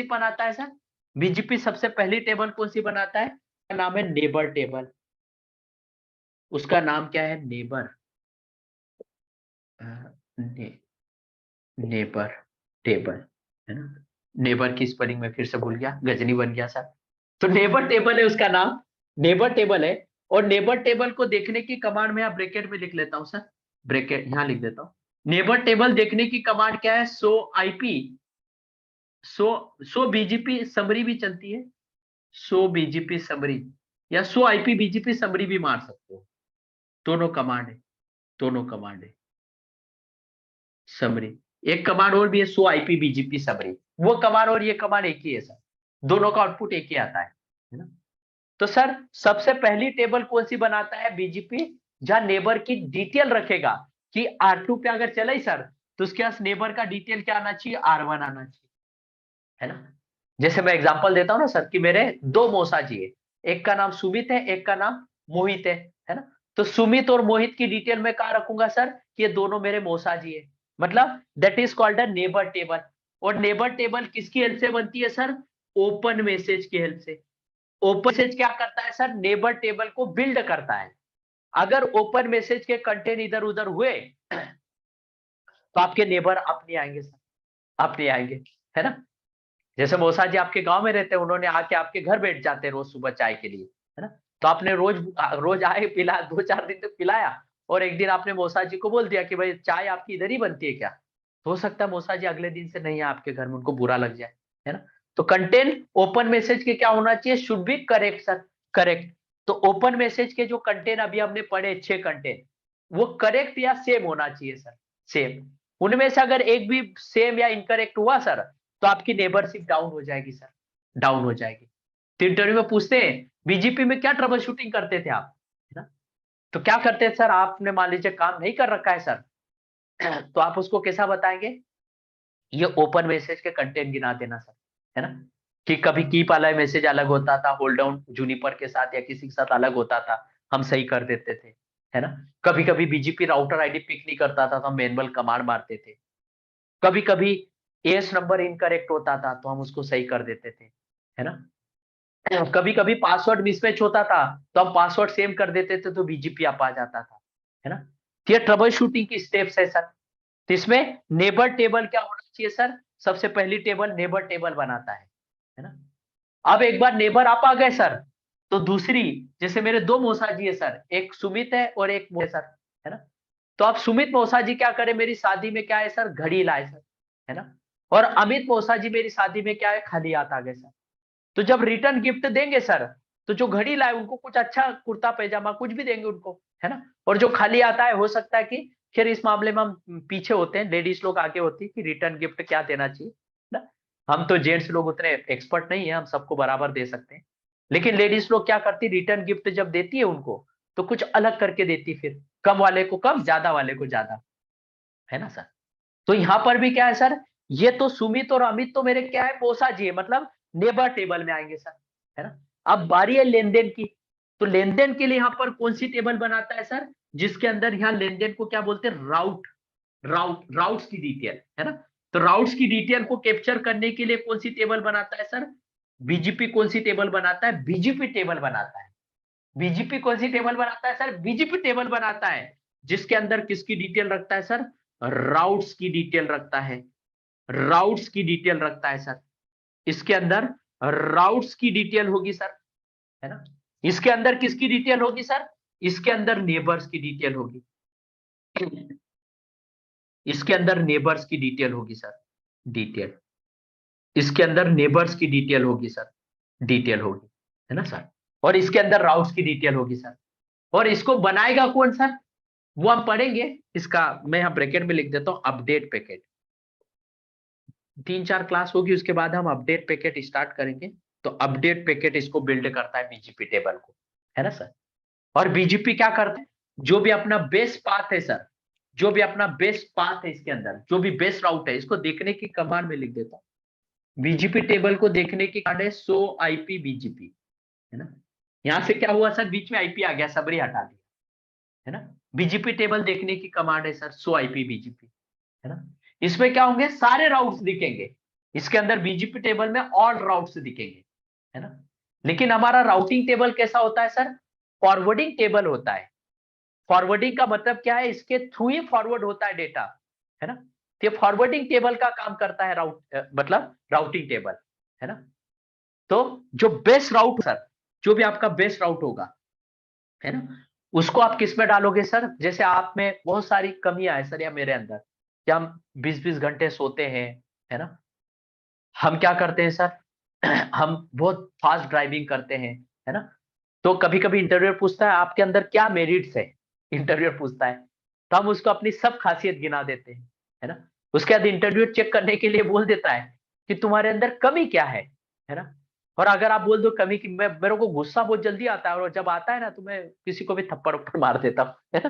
बनाता है सर, बीजीपी सबसे पहली टेबल कौन सी बनाता है, उसका नाम है नेबर टेबल, उसका नाम क्या है, नेबर, ने, नेबर टेबल, है ना। नेबर की स्पेलिंग में फिर से भूल गया, गजनी बन गया सर। तो नेबर टेबल है उसका नाम, नेबर टेबल है। और नेबर टेबल को देखने की कमांड में, ब्रैकेट में लिख लेता हूं सर, ब्रैकेट यहां लिख देता हूं। नेबर टेबल देखने की कमांड क्या है, सो आईपी, सो बीजीपी समरी भी चलती है, सो बीजीपी समरी, या सो आईपी बीजीपी समरी भी मार सकते हो, दोनों कमांड है, दोनों कमांड है। समरी, एक कमांड और भी है, सो आईपी बीजीपी समरी, वो कमांड और ये कमांड एक ही है सर, दोनों का आउटपुट एक ही आता है ना। तो सर सबसे पहली टेबल कौन सी बनाता है बीजीपी, जहां नेबर की डिटेल रखेगा कि R2 पे अगर चले सर, तो उसके पास नेबर का डिटेल क्या आना चाहिए, R1 आना चाहिए, है ना। जैसे मैं एग्जांपल देता हूं ना सर, कि मेरे दो मौसा जी है, एक का नाम सुमित है, एक का नाम मोहित है ना। तो सुमित और मोहित की डिटेल में कहा रखूंगा सर कि ये दोनों मेरे मौसा जी है, मतलब that is called a neighbour table. और नेबर टेबल किसकी हेल्प से बनती है सर, ओपन मैसेज की हेल्प से। ओपन मैसेज क्या करता है सर, नेबर टेबल को बिल्ड करता है। अगर ओपन मैसेज के कंटेंट इधर उधर हुए तो आपके नेबर अपने आएंगे सर, अपने आएंगे, है ना। जैसे मौसा जी आपके गांव में रहते हैं, उन्होंने आके आपके घर बैठ जाते हैं रोज सुबह चाय के लिए, है ना। तो आपने रोज रोज आए पिला, 2-4 दिन तक पिलाया, और एक दिन आपने मौसा जी को बोल दिया कि भाई चाय आपकी इधर ही बनती है क्या, तो हो सकता है मौसा जी अगले दिन से नहीं है आपके घर में, उनको बुरा लग जाए, है ना। तो कंटेंट ओपन मैसेज के क्या होना चाहिए, should be correct sir, correct. तो ओपन मैसेज के जो कंटेंट अभी हमने पढ़े 6 कंटेंट, वो करेक्ट या सेम होना चाहिए सर, सेम। उनमें से अगर एक भी सेम या इनकरेक्ट हुआ सर, तो आपकी नेबरशिप डाउन हो जाएगी सर, डाउन हो जाएगी। तो इंटरव्यू में पूछते हैं बीजीपी में क्या ट्रबल शूटिंग करते थे आप, है ना। तो क्या करते हैं सर, आपने मान लीजिए काम नहीं कर रखा है सर, तो आप उसको कैसा बताएंगे, ये ओपन मैसेज के कंटेंट गिना देना सर, है ना। कि कभी कीप वाला मैसेज अलग होता था, होल्ड डाउन जूनिपर के साथ या किसी के साथ अलग होता था, हम सही कर देते थे, है ना। कभी कभी बीजीपी राउटर आईडी पिक नहीं करता था तो हम मैनुअल कमांड मारते थे। कभी कभी एस नंबर इनकरेक्ट होता था तो हम उसको सही कर देते थे, है ना। कभी कभी पासवर्ड मिसमैच होता था तो हम पासवर्ड सेम कर देते थे तो बीजीपी आप आ जाता था, है ना। तो ये ट्रबल शूटिंग की स्टेप्स है सर। तो इसमें नेबर टेबल क्या होना चाहिए सर, सबसे पहली टेबल नेबर टेबल बनाता है ना। अब एक बार नेबर आप आ गए सर, तो दूसरी, जैसे मेरे दो मौसा जी है सर, एक सुमित है और एक मोहित सर, है ना। तो आप सुमित मौसा जी क्या करें, मेरी शादी में क्या है सर, घड़ी लाए सर, है ना। और अमित मौसा जी मेरी शादी में क्या है, खाली हाथ आ गए सर। तो जब रिटर्न गिफ्ट देंगे सर, तो जो घड़ी लाए उनको कुछ अच्छा कुर्ता पैजामा कुछ भी देंगे उनको, है ना। और जो खाली आता है, हो सकता है कि फिर इस मामले में हम पीछे होते हैं, लेडीज लोग आगे होती है कि रिटर्न गिफ्ट क्या देना चाहिए ना। हम तो जेंट्स लोग उतने एक्सपर्ट नहीं है, हम सबको बराबर दे सकते हैं। लेकिन लेडीज लोग क्या करती, रिटर्न गिफ्ट जब देती है उनको, तो कुछ अलग करके देती, फिर कम वाले को कम, ज्यादा वाले को ज्यादा, है ना सर। तो यहाँ पर भी क्या है सर, ये तो सुमित और अमित तो मेरे क्या है, मौसाजी है, मतलब नेबर टेबल में आएंगे सर, है ना। अब बारी है लेन देन की, तो लेन देन के लिए यहाँ पर कौन सी टेबल बनाता है सर, जिसके अंदर यहाँ लेन देन को क्या बोलते हैं, राउट्स की डिटेल, है ना। तो राउट्स की डिटेल को कैप्चर करने के लिए कौन सी टेबल बनाता है सर, बीजीपी कौन सी टेबल बनाता है, बीजीपी टेबल बनाता है। बीजीपी कौन सी टेबल बनाता है सर, बीजीपी टेबल बनाता है, जिसके अंदर किसकी डिटेल रखता है सर, राउट्स की डिटेल रखता है, राउट्स की डिटेल रखता है सर। इसके अंदर राउट्स की डिटेल होगी सर, है ना। इसके अंदर किसकी डिटेल होगी सर, इसके अंदर नेबर्स की डिटेल होगी, इसके अंदर नेबर्स की डिटेल होगी सर, डिटेल, इसके अंदर नेबर्स की डिटेल होगी सर, डिटेल होगी, है ना सर। और इसके अंदर राउट्स की डिटेल होगी सर। और इसको बनाएगा कौन सर, वो हम पढ़ेंगे। इसका मैं यहाँ ब्रैकेट में लिख देता हूं, अपडेट पैकेट। 3-4 क्लास होगी, उसके बाद हम अपडेट पैकेट स्टार्ट करेंगे। तो अपडेट पैकेट इसको बिल्ड करता है बीजीपी टेबल को, है ना सर। और बीजीपी क्या करता है, जो भी अपना बेस पाथ है सर, जो भी अपना बेस पाथ है इसके अंदर, जो भी बेस राउट है, इसको देखने की कमांड में लिख देता हूं। बीजीपी टेबल को देखने की कमांड है शो आईपी बीजीपी, है ना। यहां से क्या हुआ सर, बीच में आईपी आ गया, सबरी हटा दिया, है ना। बीजीपी टेबल देखने की कमांड है सर शो आईपी बीजीपी, है ना। इसमें क्या होंगे, सारे राउट्स दिखेंगे, इसके अंदर बीजीपी टेबल में ऑल राउट्स दिखेंगे, है ना। लेकिन हमारा राउटिंग टेबल कैसा होता है सर, फॉरवर्डिंग टेबल होता है। फॉरवर्डिंग का मतलब क्या है, इसके थ्रू ही फॉरवर्ड होता है डेटा, है ना। तो ये फॉरवर्डिंग टेबल का काम करता है मतलब राउटिंग टेबल, है ना। तो जो बेस राउट सर, जो भी आपका बेस राउट होगा, है ना, उसको आप किस में डालोगे सर, जैसे आप में बहुत सारी कमियां है सर, या मेरे अंदर, कि हम 20-20 घंटे सोते हैं, है ना। हम क्या करते हैं सर, हम बहुत फास्ट ड्राइविंग करते हैं, है ना। तो कभी कभी इंटरव्यूअर पूछता है आपके अंदर क्या मेरिट्स है, इंटरव्यूअर पूछता है, तो हम उसको अपनी सब खासियत गिना देते हैं, है ना। उसके बाद इंटरव्यूअर चेक करने के लिए बोल देता है कि तुम्हारे अंदर कमी क्या है ना। और अगर आप बोल दो कमी की, मेरे को गुस्सा बहुत जल्दी आता है, और जब आता है ना तो मैं किसी को भी थप्पड़ उप्पड़ मार देता हूँ, है ना।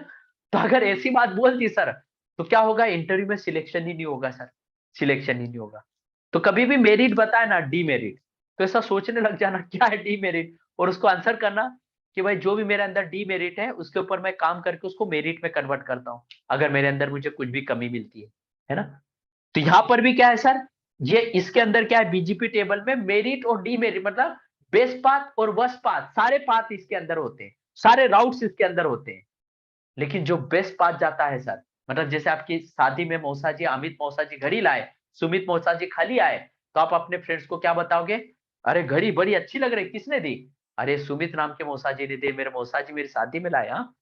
तो अगर ऐसी बात बोल दी सर, तो क्या होगा, इंटरव्यू में सिलेक्शन ही नहीं होगा सर, सिलेक्शन ही नहीं होगा। तो कभी भी मेरिट बताए ना डीमेरिट, तो ऐसा सोचने लग जाना क्या है डीमेरिट, और उसको आंसर करना कि भाई जो भी मेरे अंदर डीमेरिट है उसके ऊपर मैं काम करके उसको मेरिट में कन्वर्ट करता हूं, अगर मेरे अंदर मुझे कुछ भी कमी मिलती है ना। तो यहां पर भी क्या है सर, ये इसके अंदर क्या है, बीजीपी टेबल में मेरिट और डीमेरिट, मतलब बेस्ट पाथ और वर्स्ट पाथ, सारे पाथ इसके अंदर होते हैं, सारे राउट्स इसके अंदर होते हैं। लेकिन जो बेस्ट पाथ जाता है सर, मतलब जैसे आपकी शादी में मौसा जी, अमित मौसा जी घड़ी लाए, सुमित मौसा जी खाली आए, तो आप अपने फ्रेंड्स को क्या बताओगे, अरे घड़ी बड़ी अच्छी लग रही, किसने दी, अरे सुमित नाम के मौसा जी ने दी, मेरे मौसा जी मेरी शादी में लाए। हाँ,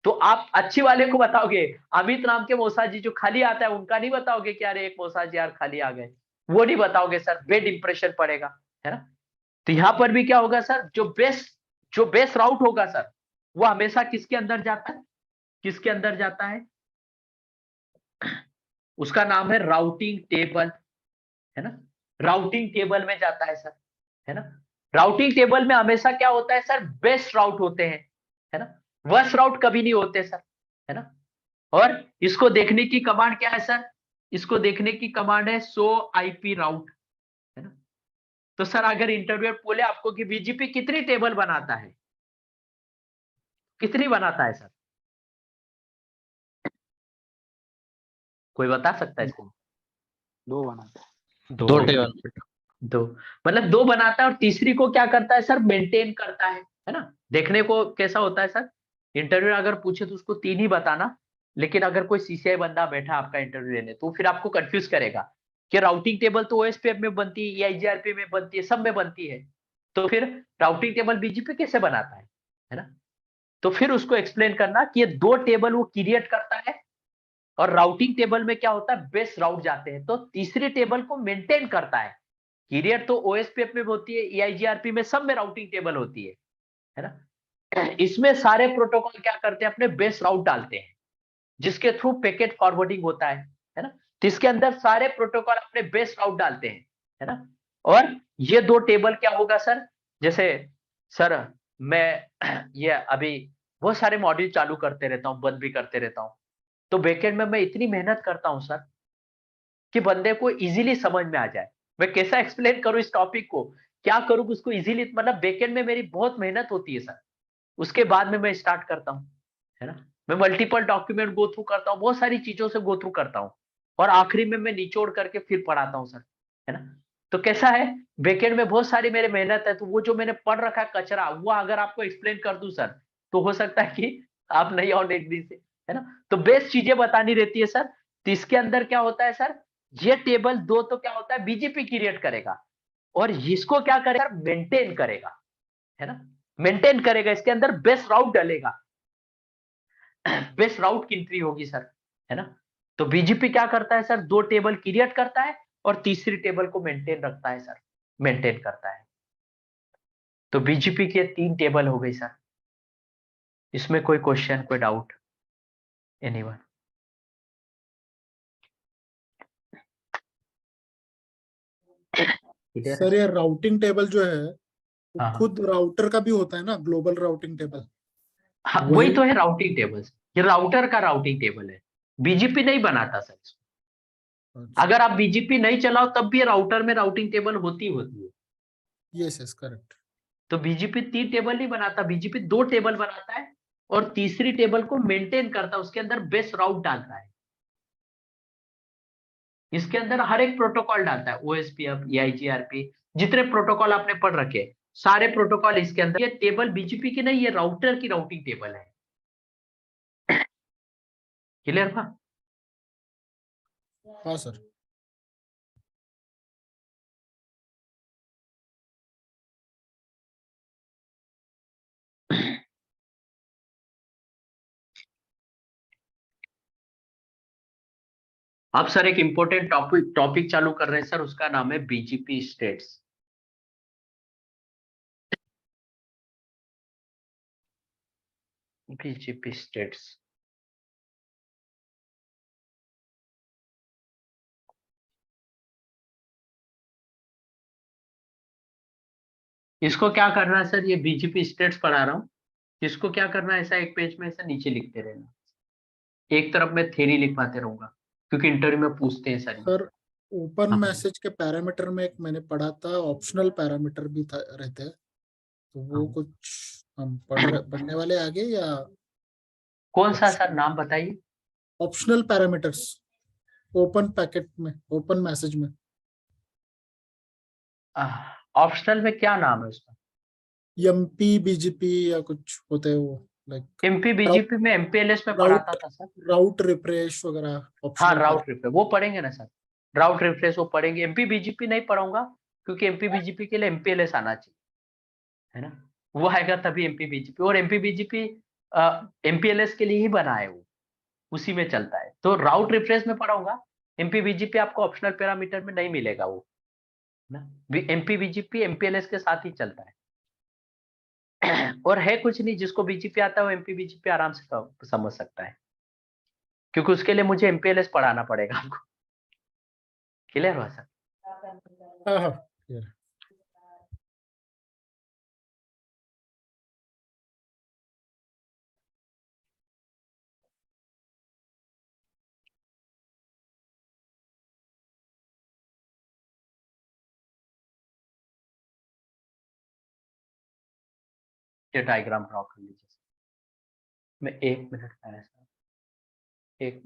तो आप अच्छी वाले को बताओगे, अमित नाम के मौसा जी जो खाली आता है उनका नहीं बताओगे कि अरे एक मौसा जी यार खाली आ गए, वो नहीं बताओगे सर, बेड इंप्रेशन पड़ेगा, है ना। तो यहां पर भी क्या होगा सर, जो बेस्ट राउट होगा सर, वो हमेशा किसके अंदर जाता है, किसके अंदर जाता है, उसका नाम है राउटिंग टेबल, है ना। राउटिंग टेबल में जाता है सर, है ना। राउटिंग टेबल में हमेशा क्या होता है सर, बेस्ट राउट होते हैं, है ना। वर्स्ट राउट कभी नहीं होते सर, है ना। और इसको देखने की कमांड क्या है सर, इसको देखने की कमांड है शो आईपी राउट, है ना। तो सर अगर इंटरव्यूअर बोले आपको कि बीजीपी कितनी टेबल बनाता है, कितनी बनाता है सर, कोई बता सकता है इसको, 2 बनाते हैं। 2 टेबल। दो, मतलब 2 बनाता है, और तीसरी को क्या करता है सर, मेंटेन करता है ना। देखने को कैसा होता है सर, इंटरव्यू अगर पूछे तो उसको 3 ही बताना, लेकिन अगर कोई सीसीआई बंदा बैठा आपका इंटरव्यू लेने, तो फिर आपको कंफ्यूज करेगा कि राउटिंग टेबल तो ओएसपीएफ में बनती है, ईआईजीआरपी में बनती है, सब में बनती है, तो फिर राउटिंग टेबल बीजीपी कैसे बनाता है ना। तो फिर उसको एक्सप्लेन करना कि ये 2 टेबल वो क्रिएट करता है, और राउटिंग टेबल में क्या होता है, बेस्ट राउट जाते हैं, तो तीसरी टेबल को मेंटेन करता है। पीरियड तो ओएसपीएफ में होती है, ईआईजीआरपी में, सब में राउटिंग टेबल होती है ना। इसमें सारे प्रोटोकॉल क्या करते हैं, अपने बेस राउट डालते हैं, जिसके थ्रू पैकेट फॉरवर्डिंग होता है ना। तो इसके अंदर सारे प्रोटोकॉल अपने बेस राउट डालते हैं, है ना। और ये 2 टेबल क्या होगा सर, जैसे सर मैं ये अभी बहुत सारे मॉड्यूल चालू करते रहता हूँ, बंद भी करते रहता हूँ, तो बैकएंड में मैं इतनी मेहनत करता हूं सर कि बंदे को इजीली समझ में आ जाए। मैं कैसा एक्सप्लेन करूं इस टॉपिक को, क्या करूं कि उसको इजीली, मतलब बैकएंड में मेरी बहुत मेहनत होती है सर, उसके बाद में मैं स्टार्ट करता हूं, है ना। मैं मल्टीपल डॉक्यूमेंट गो थ्रू करता हूं, बहुत सारी चीजों से गो थ्रू करता हूं, और आखिरी में मैं निचोड़ करके फिर पढ़ाता हूं सर, है ना। तो कैसा है, बैकएंड में बहुत सारी मेरे मेहनत है, तो वो जो मैंने पढ़ रखा है कचरा, वो अगर आपको एक्सप्लेन कर दूं सर, तो हो सकता है कि आप नहीं आओ नेक्स्ट दिन से, है ना। तो बेस्ट चीजें बतानी रहती है सर। तो इसके अंदर क्या होता है सर, ये टेबल दो तो क्या होता है, बीजीपी क्रिएट करेगा, और इसको क्या करेगा, मेंटेन करेगा, है ना। मेंटेन करेगा, इसके अंदर बेस्ट राउट डलेगा, बेस्ट राउट की एंट्री होगी सर, है ना। तो बीजीपी क्या करता है सर, दो टेबल क्रिएट करता है और तीसरी टेबल को मेंटेन रखता है सर, मेंटेन करता है। तो बीजीपी के 3 टेबल हो गई सर। इसमें कोई क्वेश्चन, कोई डाउट, एनीवन? क्लियर है सर सर? ये राउटिंग टेबल जो है वो हाँ हाँ खुद राउटर का भी होता है ना, ग्लोबल राउटिंग टेबल? हाँ, वही वही। तो है राउटिंग टेबल। ये राउटर का राउटिंग टेबल है, बीजीपी नहीं बनाता सर इसको। अच्छा। अगर आप बीजीपी नहीं चलाओ तब भी राउटर में राउटिंग टेबल होती है। Yes yes correct. तो बीजीपी 3 टेबल नहीं बनाता, बीजीपी 2 टेबल बनाता है, और तीसरी टेबल को मेंटेन करता है, उसके अंदर बेस्ट राउट डालता है। इसके अंदर हर एक प्रोटोकॉल डालता है, ओएसपीएफ, ईआईजीआरपी, जितने प्रोटोकॉल आपने पढ़ रखे, सारे प्रोटोकॉल इसके अंदर। ये टेबल बीजीपी की नहीं, ये राउटर की राउटिंग टेबल है। क्लियर था? हाँ सर। अब सर एक इंपॉर्टेंट टॉपिक टॉपिक चालू कर रहे हैं सर, उसका नाम है बीजीपी स्टेट्स। बीजीपी स्टेट्स, इसको क्या करना है सर, ये बीजीपी स्टेट्स पढ़ा रहा हूँ। इसको क्या करना है, ऐसा एक पेज में ऐसा नीचे लिखते रहना, एक तरफ मैं थ्योरी लिखवाते रहूंगा, क्योंकि इंटरव्यू में पूछते हैं सर ये। सर ओपन हाँ मैसेज के पैरामीटर में एक मैंने पढ़ा था, ऑप्शनल पैरामीटर भी रहते हैं, तो वो हाँ। कुछ हम पढ़ने वाले आगे या कौन सा कुछ सर, नाम बताइए। ऑप्शनल पैरामीटर्स ओपन पैकेट में, ओपन मैसेज में? ऑप्शनल में क्या नाम है उसका? एमपी बीजीपी या कुछ होते हैं वो, लाइक एमपी राउट बीजीपी में एमपीएलएस में पढ़ाता राउट था सर। राउट रिफ्रेश वगैरह, हाँ, ऑप्शनल पैरा। राउट रिफ्रेश वो पढ़ेंगे ना सर, राउट रिफ्रेश वो पढ़ेंगे। एमपी बीजीपी नहीं पढ़ाऊंगा, क्योंकि एमपी बीजीपी के लिए एमपीएलएस आना चाहिए, है ना। वो आएगा तभी एमपी बीजीपी, और एमपी बीजीपी एमपीएलएस के लिए ही बना है वो, उसी में चलता है। तो राउट रिफ्रेश में पढ़ाऊंगा, एमपी बीजीपी आपको ऑप्शनल पैरामीटर में नहीं मिलेगा वो, है ना। एमपी बीजीपी एमपीएलएस के साथ ही चलता है। और है कुछ नहीं, जिसको बीजीपी आता है वो एमपी बीजीपी आराम से समझ सकता है, क्योंकि उसके लिए मुझे एमपीएलएस पढ़ाना पड़ेगा आपको। क्लियर हुआ सर? हाँ हाँ। ये डायग्राम ड्रॉ कर लीजिए। मैं 1 मिनट में ऐसा, एक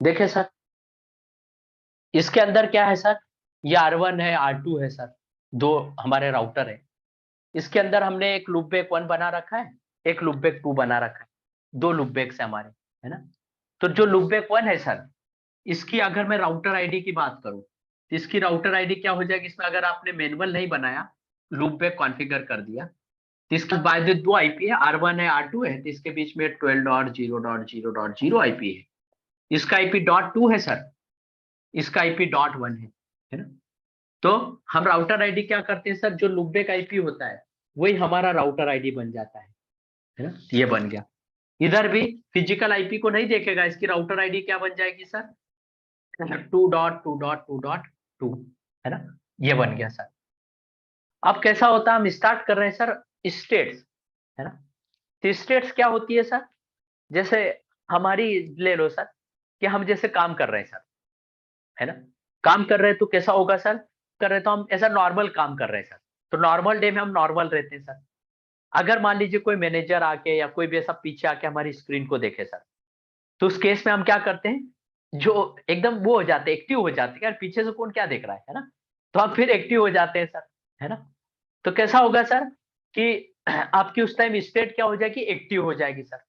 देखिए सर, इसके अंदर क्या है सर, ये R1 है, R2 है सर, दो हमारे राउटर है। इसके अंदर हमने एक लूपबैक 1 बना रखा है, एक लूपबैक 2 बना रखा है, दो लूपबैक्स है हमारे, है ना। तो जो लूपबैक 1 है सर, इसकी अगर मैं राउटर आईडी की बात करूं, तो इसकी राउटर आईडी क्या हो जाएगी, इसमें अगर आपने मैनुअल नहीं बनाया, लूपबैक कॉन्फ़िगर कर दिया, तो इसके बाद जो दो आईपी है, R1 है, R2 है, तो इसके बीच में 12.0.0.0 आईपी है। इसका आईपी .2 है सर, इसका आईपी .1 है ना। तो हम राउटर आईडी क्या करते हैं सर, जो लूपबैक आईपी होता है वही हमारा राउटर आईडी बन जाता है ना। ये बन गया। इधर भी फिजिकल आईपी को नहीं देखेगा, इसकी राउटर आईडी क्या बन जाएगी सर, 2.2.2.2 है ना। ये बन गया सर। अब कैसा होता है, हम स्टार्ट कर रहे हैं सर स्टेट्स, है ना। तो स्टेट्स क्या होती है सर, जैसे हमारी ले लो सर, कि हम जैसे काम कर रहे हैं सर, है ना। काम कर रहे हैं तो कैसा होगा सर, कर रहे तो हम ऐसा नॉर्मल काम कर रहे हैं सर, तो नॉर्मल डे में हम नॉर्मल रहते हैं सर। अगर मान लीजिए कोई मैनेजर आके या कोई भी ऐसा पीछे आके हमारी स्क्रीन को देखे सर, तो उस केस में हम क्या करते हैं, जो एकदम वो हो जाते हैं, एक्टिव हो जाते हैं, यार पीछे से कौन क्या देख रहा है ना। तो हम फिर एक्टिव हो जाते हैं सर, है ना। तो कैसा होगा सर कि आपकी उस टाइम स्टेट क्या हो जाएगी, एक्टिव हो जाएगी सर।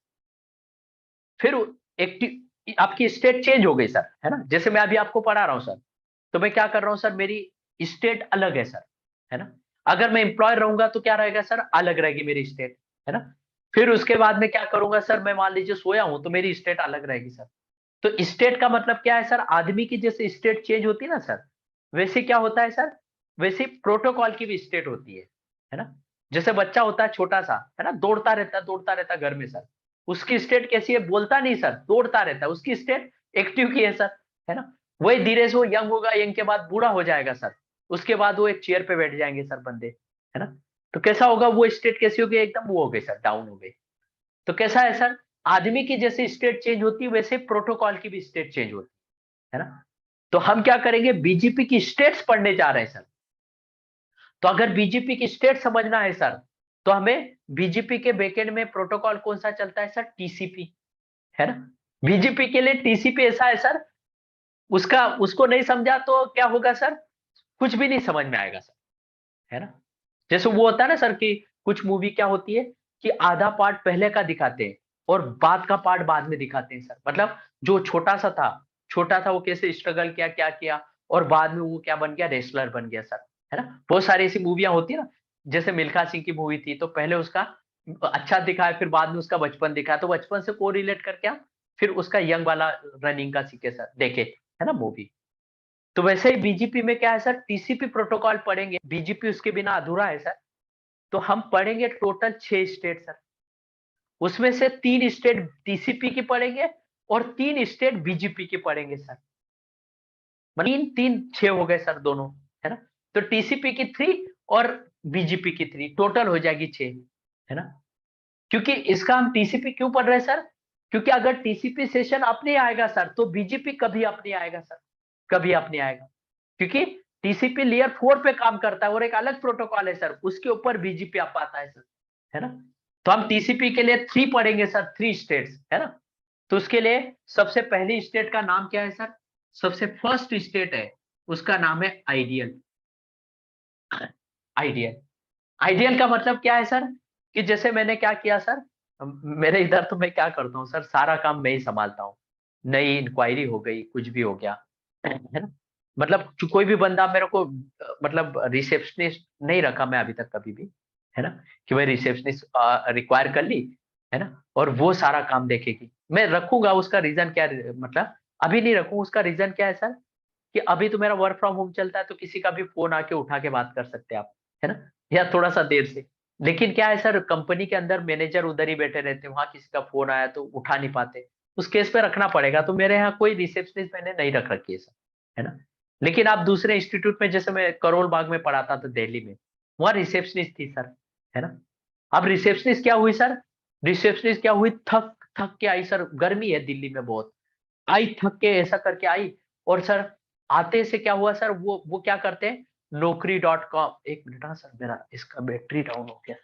फिर एक्टिव आपकी स्टेट चेंज हो गई सर, है ना। जैसे मैं अभी आपको पढ़ा रहा हूं सर, तो मैं क्या कर रहा हूं सर, मेरी स्टेट अलग है सर, है ना। अगर मैं एम्प्लॉय रहूंगा तो क्या रहेगा सर, अलग रहेगी मेरी स्टेट, है ना। फिर उसके बाद में क्या करूंगा सर, मैं मान लीजिए सोया हूं तो मेरी स्टेट अलग रहेगी सर। तो स्टेट का मतलब क्या है सर, आदमी की जैसे स्टेट चेंज होती है ना सर, वैसे क्या होता है सर, वैसे प्रोटोकॉल की भी स्टेट होती है ना। जैसे बच्चा होता है छोटा सा, है ना, दौड़ता रहता है घर में सर, उसकी स्टेट कैसी है, बोलता नहीं सर, दौड़ता रहता है, उसकी स्टेट एक्टिव की है सर, है ना। वही धीरे से वो यंग होगा, यंग के बाद बूढ़ा हो जाएगा सर, उसके बाद वो एक चेयर पे बैठ जाएंगे सर बंदे, है ना। तो कैसा होगा, वो स्टेट कैसी होगी, एकदम वो हो गई सर, डाउन हो गई। तो कैसा है सर, आदमी की जैसे स्टेट चेंज होती है वैसे प्रोटोकॉल की भी स्टेट चेंज होती है ना। तो हम क्या करेंगे, बीजीपी की स्टेट्स पढ़ने जा रहे हैं सर। तो अगर बीजीपी की स्टेट समझना है सर, तो हमें बीजीपी के बैकएंड में प्रोटोकॉल कौन सा चलता है सर, टीसीपी, है ना। बीजीपी के लिए टीसीपी ऐसा है सर, उसका उसको नहीं समझा तो क्या होगा सर, कुछ भी नहीं समझ में आएगा सर, है ना। जैसे वो होता है ना सर कि कुछ मूवी क्या होती है कि आधा पार्ट पहले का दिखाते हैं और बाद का पार्ट बाद में दिखाते हैं सर। मतलब जो छोटा था वो कैसे स्ट्रगल किया, क्या किया, और बाद में वो क्या बन गया, रेसलर बन गया सर, है ना। बहुत सारी ऐसी मूवियां होती है ना, जैसे मिल्खा सिंह की मूवी थी, तो पहले उसका अच्छा दिखाया, फिर बाद में उसका बचपन दिखाया, तो बचपन से को रिलेट करके हम फिर उसका यंग वाला रनिंग का सीखे सर, देखे, है ना मूवी। तो वैसे ही बीजीपी में क्या है सर, टीसीपी प्रोटोकॉल पढ़ेंगे, बीजीपी उसके बिना अधूरा है सर। तो हम पढ़ेंगे टोटल 6 स्टेट सर, उसमें से 3 स्टेट टीसीपी की पढ़ेंगे और 3 स्टेट बीजीपी की पढ़ेंगे सर। 3 3 6 हो गए सर दोनों, है ना। तो टीसीपी की 3 और बीजीपी की 3 टोटल हो जाएगी 6, है ना। क्योंकि इसका हम टीसीपी क्यों पढ़ रहे हैं सर, क्योंकि अगर टीसीपी सेशन अपने आएगा सर, तो बीजीपी कभी अपने आएगा सर, कभी अपने आएगा। क्योंकि टीसीपी लेयर 4 पे काम करता है और एक अलग प्रोटोकॉल है सर, उसके ऊपर बीजीपी आ पाता है सर, है ना। तो हम टीसीपी के लिए 3 पढ़ेंगे सर, 3 स्टेट्स, है ना। तो उसके लिए सबसे पहली स्टेट का नाम क्या है सर, सबसे फर्स्ट स्टेट है उसका नाम है आइडियल। आइडियल, आइडियल का मतलब क्या है सर, कि जैसे मैंने क्या किया सर, मेरे इधर तो मैं क्या करता हूँ सर, सारा काम मैं ही संभालता हूँ। नई इंक्वायरी हो गई, कुछ भी हो गया, है ना। मतलब कोई भी बंदा मेरे को मतलब रिसेप्शनिस्ट नहीं रखा मैं अभी तक कभी भी, है ना, कि मैं रिसेप्शनिस्ट रिक्वायर कर ली, है ना, और वो सारा काम देखेगी। मैं रखूंगा, उसका रीजन क्या मतलब अभी नहीं रखूं, उसका रीजन क्या है सर, कि अभी तो मेरा वर्क फ्रॉम होम चलता है, तो किसी का भी फोन आके उठा के बात कर सकते हैं आप, है ना, या थोड़ा सा देर से। लेकिन क्या है सर, कंपनी के अंदर मैनेजर उधर ही बैठे रहते हैं, वहां किसी का फोन आया तो उठा नहीं पाते, उस केस पे रखना पड़ेगा। तो मेरे यहाँ कोई रिसेप्शनिस्ट मैंने नहीं रख रखी है सर, है ना। लेकिन आप दूसरे इंस्टीट्यूट में, जैसे मैं करोल बाग में पढ़ाता था दिल्ली में, वहां रिसेप्शनिस्ट थी सर, है ना। अब रिसेप्शनिस्ट क्या हुई सर, रिसेप्शनिस्ट क्या हुई, थक थक के आई सर, गर्मी है दिल्ली में बहुत, आई थक के ऐसा करके आई, और सर आते से क्या हुआ सर, वो क्या करते हैं, Naukri.com, एक मिनट, हाँ सर मेरा इसका बैटरी डाउन हो गया।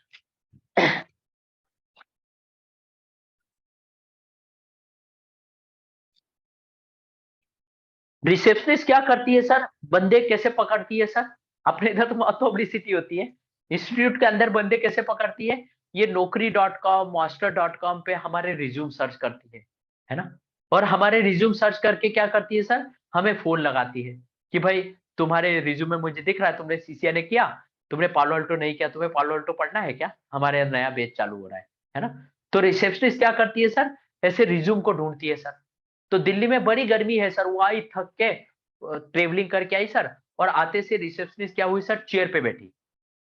रिसेप्शनिस्ट क्या करती है सर, बंदे कैसे पकड़ती है सर, अपने इधर तो पब्लिसिटी होती है, इंस्टीट्यूट के अंदर बंदे कैसे पकड़ती है, ये naukri.com master.com पे हमारे रिज्यूम सर्च करती है ना, और हमारे रिज्यूम सर्च करके क्या करती है सर, हमें फोन लगाती है कि भाई तुम्हारे रिज्यूम में मुझे दिख रहा है तुमने CCNA किया, तुमने पालो अल्टो नहीं किया, तुम्हें पालो अल्टो पढ़ना है क्या, हमारे यहाँ नया बैच चालू हो रहा है ना। तो रिसेप्शनिस्ट क्या करती है सर, ऐसे रिज्यूम को ढूंढती है सर। तो दिल्ली में बड़ी गर्मी है सर, वो आई थक के ट्रेवलिंग करके आई सर, और आते से रिसेप्शनिस्ट क्या हुई सर, चेयर पे बैठी।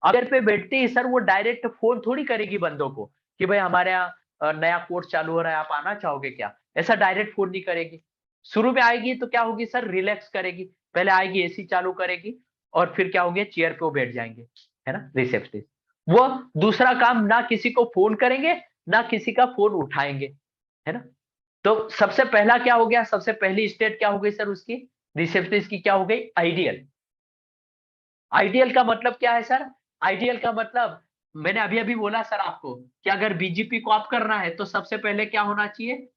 अब चेयर पे बैठते ही सर वो डायरेक्ट फोन थोड़ी करेगी बंदों को कि भाई हमारे यहाँ नया कोर्स चालू हो रहा है, आप आना चाहोगे क्या, ऐसा डायरेक्ट फोन नहीं करेगी। शुरू में आएगी तो क्या होगी सर, रिलैक्स करेगी, पहले आएगी AC चालू करेगी, और फिर क्या होगी, चेयर पे वो बैठ जाएंगे, है ना रिसेप्शनिस्ट। वो दूसरा काम ना किसी को फोन करेंगे, ना किसी का फोन उठाएंगे, है ना। तो सबसे पहला क्या हो गया, सबसे पहली स्टेट क्या हो गई सर उसकी, रिसेप्शनिस्ट की क्या हो गई, आइडियल। आइडियल का मतलब क्या है सर, आइडियल का मतलब मैंने अभी अभी बोला सर आपको कि अगर बीजीपी को आप करना है तो सबसे पहले क्या होना चाहिए,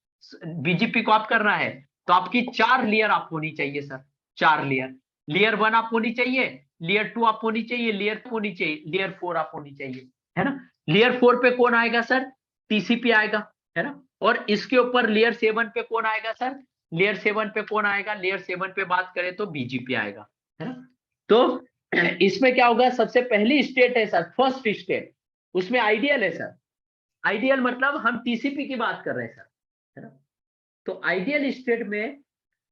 बीजीपी को आप करना है तो आपकी 4 लेयर आप होनी चाहिए सर, 4 लेयर, लेयर 1 आप होनी चाहिए, लेयर 2 आप होनी चाहिए, लेयर होनी चाहिए, लेयर 4 आप होनी चाहिए, है ना। लेयर 4 पे कौन आएगा सर, TCP आएगा, है ना। और इसके ऊपर लेयर 7 पे कौन आएगा सर, लेयर 7 पे कौन आएगा, लेयर 7 पे बात करें तो बीजीपी आएगा, है ना। तो इसमें क्या होगा, सबसे पहली स्टेट है सर, फर्स्ट स्टेट, उसमें आइडियल है सर। आइडियल मतलब हम TCP की बात कर रहे हैं सर, है ना। तो आइडियल स्टेट में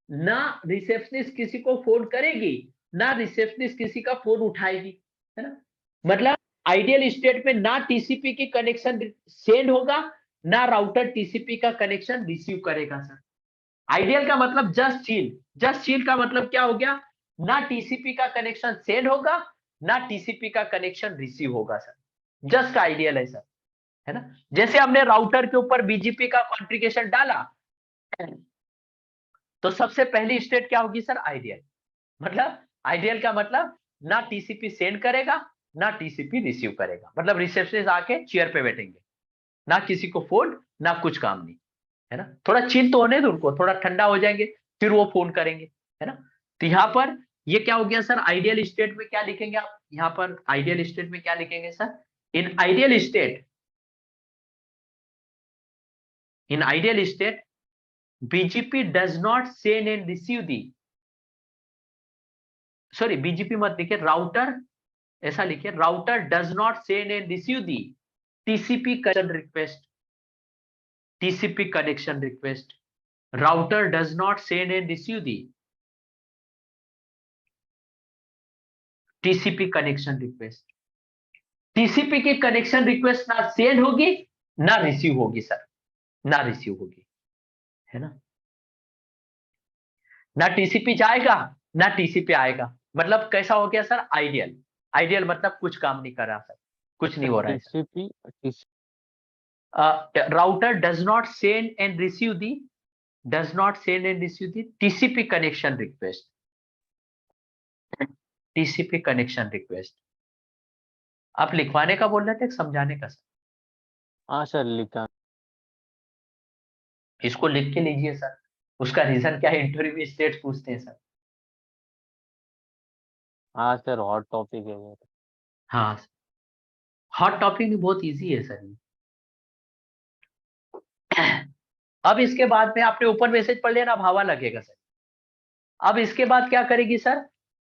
ना रिसेप्शनिस्ट किसी को फोन करेगी, ना रिसेप्शनिस्ट किसी का फोन उठाएगी, है ना। मतलब आइडियल स्टेट में ना TCP की कनेक्शन सेंड होगा, ना राउटर TCP का कनेक्शन रिसीव करेगा सर। आइडियल का मतलब जस्ट चिल, जस्ट चिल का मतलब क्या हो गया, ना TCP का कनेक्शन सेंड होगा, ना TCP का कनेक्शन रिसीव होगा सर, जस्ट आइडियल है सर, है ना। जैसे हमने राउटर के ऊपर BGP का कॉन्फ़िगरेशन डाला, तो सबसे पहली स्टेट क्या होगी सर, आइडियल। मतलब आइडियल का मतलब ना TCP सेंड करेगा, ना TCP रिसीव करेगा, मतलब रिसेप्शनिस्ट आके चेयर पे बैठेंगे, ना किसी को फोन, ना कुछ काम नहीं, है ना। थोड़ा चिल तो होने दो उनको, थोड़ा ठंडा हो जाएंगे फिर वो फोन करेंगे, है ना। तो यहाँ पर ये क्या हो गया सर, आइडियल स्टेट में क्या लिखेंगे आप, यहाँ पर आइडियल स्टेट में क्या लिखेंगे sir, in ideal state, in ideal state BGP does not send and receive the, sorry BGP मत लिखिए, राउटर ऐसा लिखिए, router does not send and receive the TCP connection request, TCP connection request, router does not send and receive the TCP connection request. TCP की connection request ना send होगी, ना receive होगी sir, ना रिसीव होगी, है ना। ना TCP जाएगा, ना TCP आएगा, मतलब कैसा हो गया सर, आइडियल। आइडियल मतलब कुछ काम नहीं कर रहा सर, कुछ नहीं हो रहा है sir. TCP router does not send and receive the, does not send and receive the TCP connection request, TCP connection request. आप लिखवाने का बोल रहे थे, समझाने का सर, हाँ सर लिखा। इसको लिख के लीजिए सर, उसका रीजन क्या है, इंटरव्यू में स्टेट्स पूछते हैं सर। हाँ सर हॉट टॉपिक है वो। हाँ, हॉट टॉपिक भी बहुत इजी है सर ये। अब इसके बाद में आपने ऊपर मैसेज पढ़ लिया ना, अब हवा लगेगा सर। अब इसके बाद क्या करेगी सर,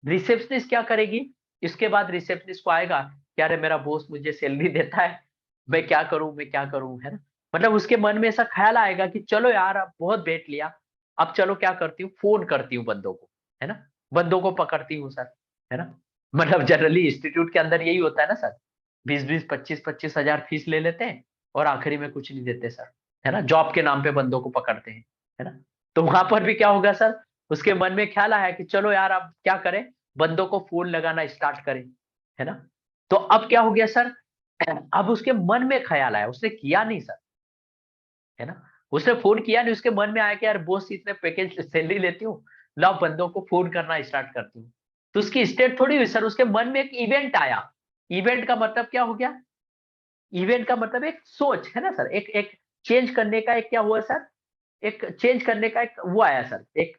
रिसेप्शनिस्ट क्या करेगी, इसके बाद रिसेप्शनिस्ट को आएगा क्या, रे मेरा बॉस मुझे सैलरी देता है, मैं क्या करूं, मैं क्या करूं, है ना। मतलब उसके मन में ऐसा ख्याल आएगा कि चलो यार अब बहुत बैठ लिया, अब चलो क्या करती हूँ, फोन करती हूँ बंदों को, है ना, बंदों को पकड़ती हूँ सर, है ना। मतलब जनरली इंस्टीट्यूट के अंदर यही होता है ना सर, 20-20 25-25 हजार फीस ले लेते हैं और आखिरी में कुछ नहीं देते सर, है ना, जॉब के नाम पे बंदों को पकड़ते हैं, है ना। तो वहां पर भी क्या होगा सर, उसके मन में ख्याल आया कि चलो यार अब क्या करें, बंदों को फोन लगाना स्टार्ट करें, है ना। तो अब क्या हो गया सर, अब उसके मन में ख्याल आया, उसने किया नहीं सर, है ना, उसने फोन किया नहीं, उसके मन में आया कि यार बॉस इतने पैकेज सैलरी लेती हूँ, लाओ बंदों को फोन करना स्टार्ट करती हूँ। तो उसकी स्टेट थोड़ी हुई सर, उसके मन में एक इवेंट आया। इवेंट का मतलब क्या हो गया, इवेंट का मतलब एक सोच है ना सर, एक एक चेंज करने का एक क्या हुआ सर, एक चेंज करने का एक वो आया सर, एक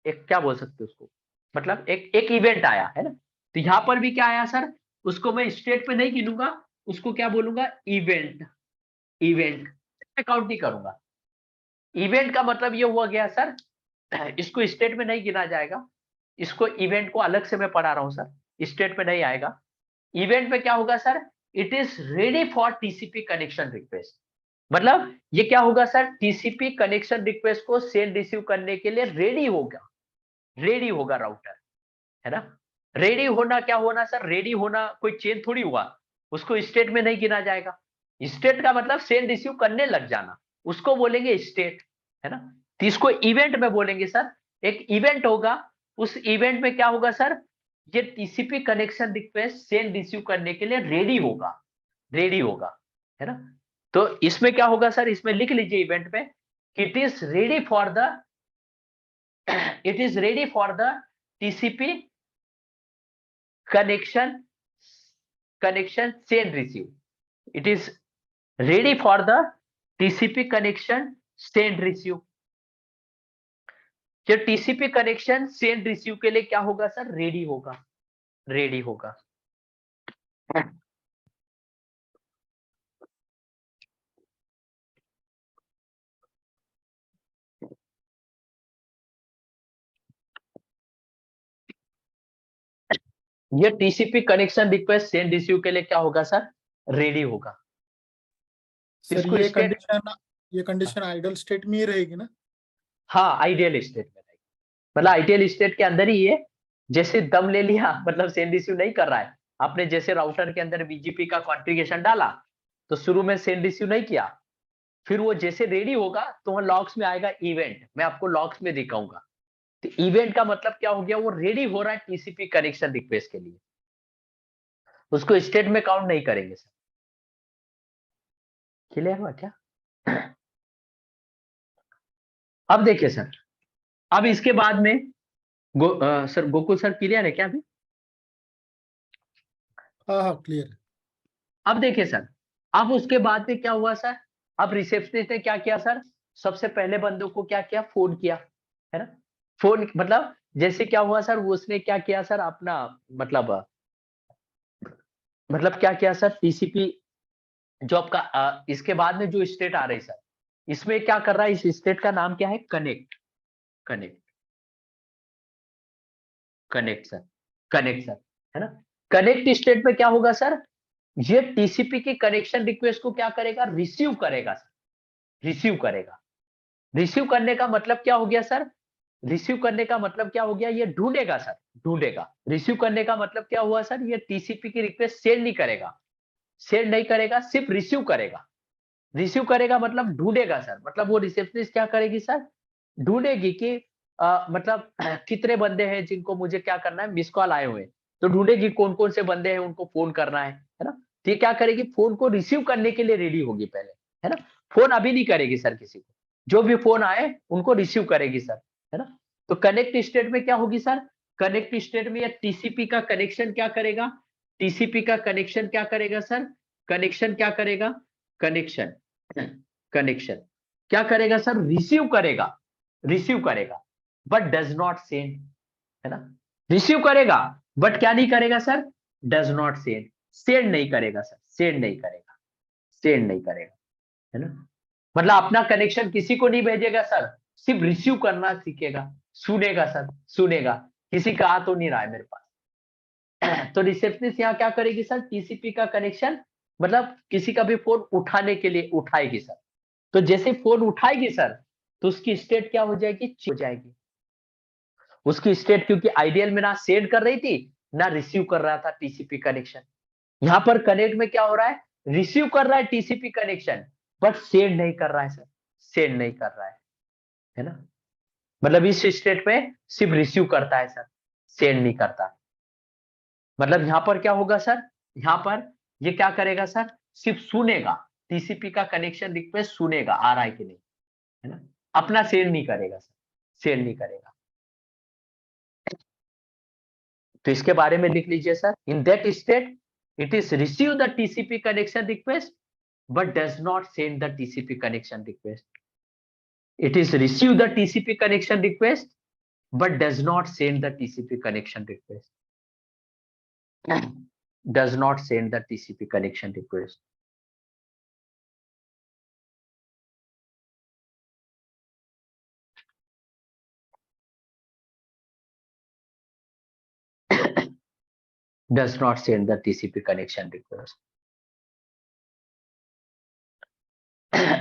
एक क्या बोल सकते हो उसको, मतलब एक इवेंट आया है ना, तो यहाँ पर भी क्या आया सर, उसको मैं स्टेट पे नहीं गिनूंगा, उसको क्या बोलूंगा, इवेंट। इवेंट काउंट नहीं करूंगा। इवेंट का मतलब ये हुआ गया सर, इसको स्टेट में नहीं गिना जाएगा, इसको इवेंट को अलग से मैं पढ़ा रहा हूं सर, स्टेट में नहीं आएगा। इवेंट में क्या होगा sir, it is ready for TCP connection request, मतलब ये क्या होगा सर, टीसीपी कनेक्शन रिक्वेस्ट को सेंड रिसीव करने के लिए रेडी होगा, रेडी होगा राउटर, है ना। रेडी होना क्या होना सर, रेडी होना कोई चेंज थोड़ी हुआ, उसको स्टेट में नहीं गिना जाएगा। स्टेट का मतलब सेंड रिसीव करने लग जाना, उसको बोलेंगे स्टेट, है ना। तो इसको इवेंट में बोलेंगे सर, एक इवेंट होगा, उस इवेंट में क्या होगा सर, ये TCP connection request send receive करने के लिए रेडी होगा, रेडी होगा, है ना। तो इसमें क्या होगा सर, इसमें लिख लीजिए इवेंट में, it is ready for the, it is ready for the TCP connection send receive, it is ready for the TCP connection send receive। जो TCP कनेक्शन सेंड रिसीव के लिए क्या होगा सर, रेडी होगा, रेडी होगा। ये TCP connection request send receive के लिए क्या होगा सर, रेडी होगा। सर इसको ये कंडीशन आइडल स्टेट में ही रहेगी ना? हाँ, आइडियल स्टेट में रहेगी, मतलब आइडियल स्टेट के अंदर ही है। जैसे दम ले लिया, मतलब सेंड रिसीव नहीं कर रहा है, आपने जैसे राउटर के अंदर बीजीपी का कॉन्फ़िगरेशन डाला, तो शुरू में सेंड रिसीव नहीं किया, फिर वो जैसे रेडी होगा तो वहां लॉग्स में आएगा इवेंट, मैं आपको लॉग्स में दिखाऊंगा। तो इवेंट का मतलब क्या हो गया, वो रेडी हो रहा है टीसीपी कनेक्शन रिक्वेस्ट के लिए, उसको स्टेट में काउंट नहीं करेंगे सर। क्लियर हुआ क्या? अब देखिए सर, अब इसके बाद में सर गोकुल सर क्लियर है क्या अभी? हाँ क्लियर। अब देखिए सर, अब उसके बाद में क्या हुआ सर, अब रिसेप्शनिस्ट ने क्या किया सर, सबसे पहले बंदों को क्या किया, फोन किया, है ना। फोन मतलब जैसे क्या हुआ सर, वो उसने क्या किया सर, अपना मतलब क्या किया सर, टीसीपी जो आपका इसके बाद में जो स्टेट आ रही सर, इसमें क्या कर रहा है, इस स्टेट का नाम क्या है, connect, connect, connect sir, connect sir, है ना। कनेक्ट स्टेट में क्या होगा सर, ये टीसीपी की कनेक्शन रिक्वेस्ट को क्या करेगा, रिसीव करेगा सर, रिसीव करेगा। रिसीव करने का मतलब क्या हो गया सर, रिसीव करने का मतलब क्या हो गया, ये ढूंढेगा सर, ढूंढेगा। रिसीव करने का मतलब क्या हुआ सर, ये टीसीपी की रिक्वेस्ट सेंड नहीं करेगा, सेंड नहीं करेगा, सिर्फ रिसीव करेगा। रिसीव करेगा मतलब ढूंढेगा सर, मतलब वो रिसेप्शनिस्ट क्या करेगी सर, ढूंढेगी कि मतलब कितने बंदे हैं जिनको मुझे क्या करना है, मिस कॉल आए हुए हैं, तो ढूंढेगी कौन कौन से बंदे हैं उनको फोन करना है ना। तो ये क्या करेगी, फोन को रिसीव करने के लिए रेडी होगी पहले, है ना। फोन अभी नहीं करेगी सर किसी को, जो भी फोन आए उनको रिसीव करेगी सर, है ना। तो कनेक्ट स्टेट में क्या होगी सर, कनेक्ट स्टेट में यह टीसीपी का कनेक्शन क्या करेगा, टीसीपी का कनेक्शन क्या करेगा सर, कनेक्शन क्या करेगा, कनेक्शन, कनेक्शन क्या करेगा सर, रिसीव करेगा, रिसीव करेगा, बट डज नॉट सेंड, है ना। रिसीव करेगा बट क्या नहीं करेगा sir, does not send, send नहीं करेगा सर, सेंड नहीं करेगा, सेंड नहीं करेगा, है ना। मतलब अपना कनेक्शन किसी को नहीं भेजेगा सर, सिर्फ रिसीव करना सीखेगा, सुनेगा सर, सुनेगा, किसी का आ तो नहीं रहा है मेरे पास। तो रिसेप्शनिस्ट यहाँ क्या करेगी सर, टीसीपी का कनेक्शन, मतलब किसी का भी फोन उठाने के लिए उठाएगी सर। तो जैसे फोन उठाएगी सर, तो उसकी स्टेट क्या हो जाएगी, हो जाएगी उसकी स्टेट, क्योंकि आइडियल में ना सेंड कर रही थी ना रिसीव कर रहा था टीसीपी कनेक्शन। यहां पर कनेक्ट में क्या हो रहा है, रिसीव कर रहा है टीसीपी कनेक्शन, बट सेंड नहीं कर रहा है सर, सेंड नहीं कर रहा है ना। मतलब इस स्टेट में सिर्फ रिसीव करता है सर, सेंड नहीं करता। मतलब यहां पर क्या होगा सर, यहां पर ये क्या करेगा सर, सिर्फ सुनेगा, टीसीपी का कनेक्शन रिक्वेस्ट सुनेगा आ रहा है कि नहीं, है ना, अपना सेंड नहीं करेगा सर, सेंड नहीं करेगा। तो इसके बारे में लिख लीजिए sir, in that state it is receive the TCP connection request but does not send the TCP connection request. It is receive the TCP connection request but does not send the TCP connection request. Does not send the TCP connection request. Does not send the TCP connection request.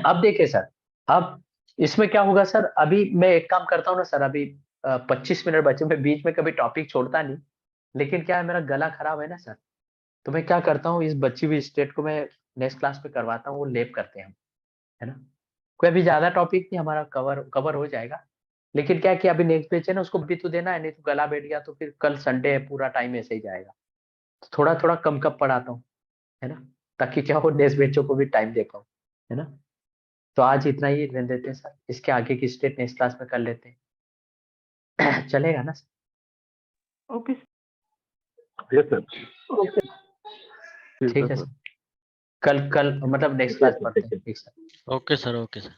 अब देखिए sir, अब इसमें क्या होगा sir, अभी मैं एक काम करता हूँ ना सर, अभी 25 मिनट बचे, मैं बीच में कभी टॉपिक छोड़ता नहीं, लेकिन क्या है मेरा गला खराब है ना सर, तो मैं क्या करता हूँ, इस बची हुई स्टेट को मैं नेक्स्ट क्लास में करवाता हूँ, वो लेप करते हैं हम, है ना। कोई अभी ज्यादा टॉपिक नहीं, हमारा कवर हो जाएगा, लेकिन क्या है कि अभी नेक्स्ट पेज है ना, उसको भी तो देना है, नहीं तो गला बैठ गया तो फिर कल संडे है, पूरा टाइम ऐसे ही जाएगा, तो थोड़ा थोड़ा कम कम पढ़ाता हूँ, है ना, ताकि क्या हो नेक्स्ट बच्चों को भी टाइम दे पाऊँ, है ना। तो आज इतना ही रहने देते हैं सर, इसके आगे की स्टेट नेक्स्ट क्लास में कर लेते हैं। चलेगा ना सर? Okay yes sir. ठीक है सर, कल मतलब नेक्स्ट क्लास पढ़ते हैं, ठीक sir. Okay sir, okay sir,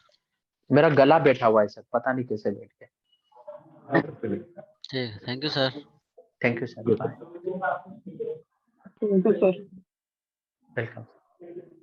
मेरा गला बैठा हुआ है सर, पता नहीं कैसे बैठ गया। ठीक है, thank you sir. Thank you sir, bye, sir. Welcome.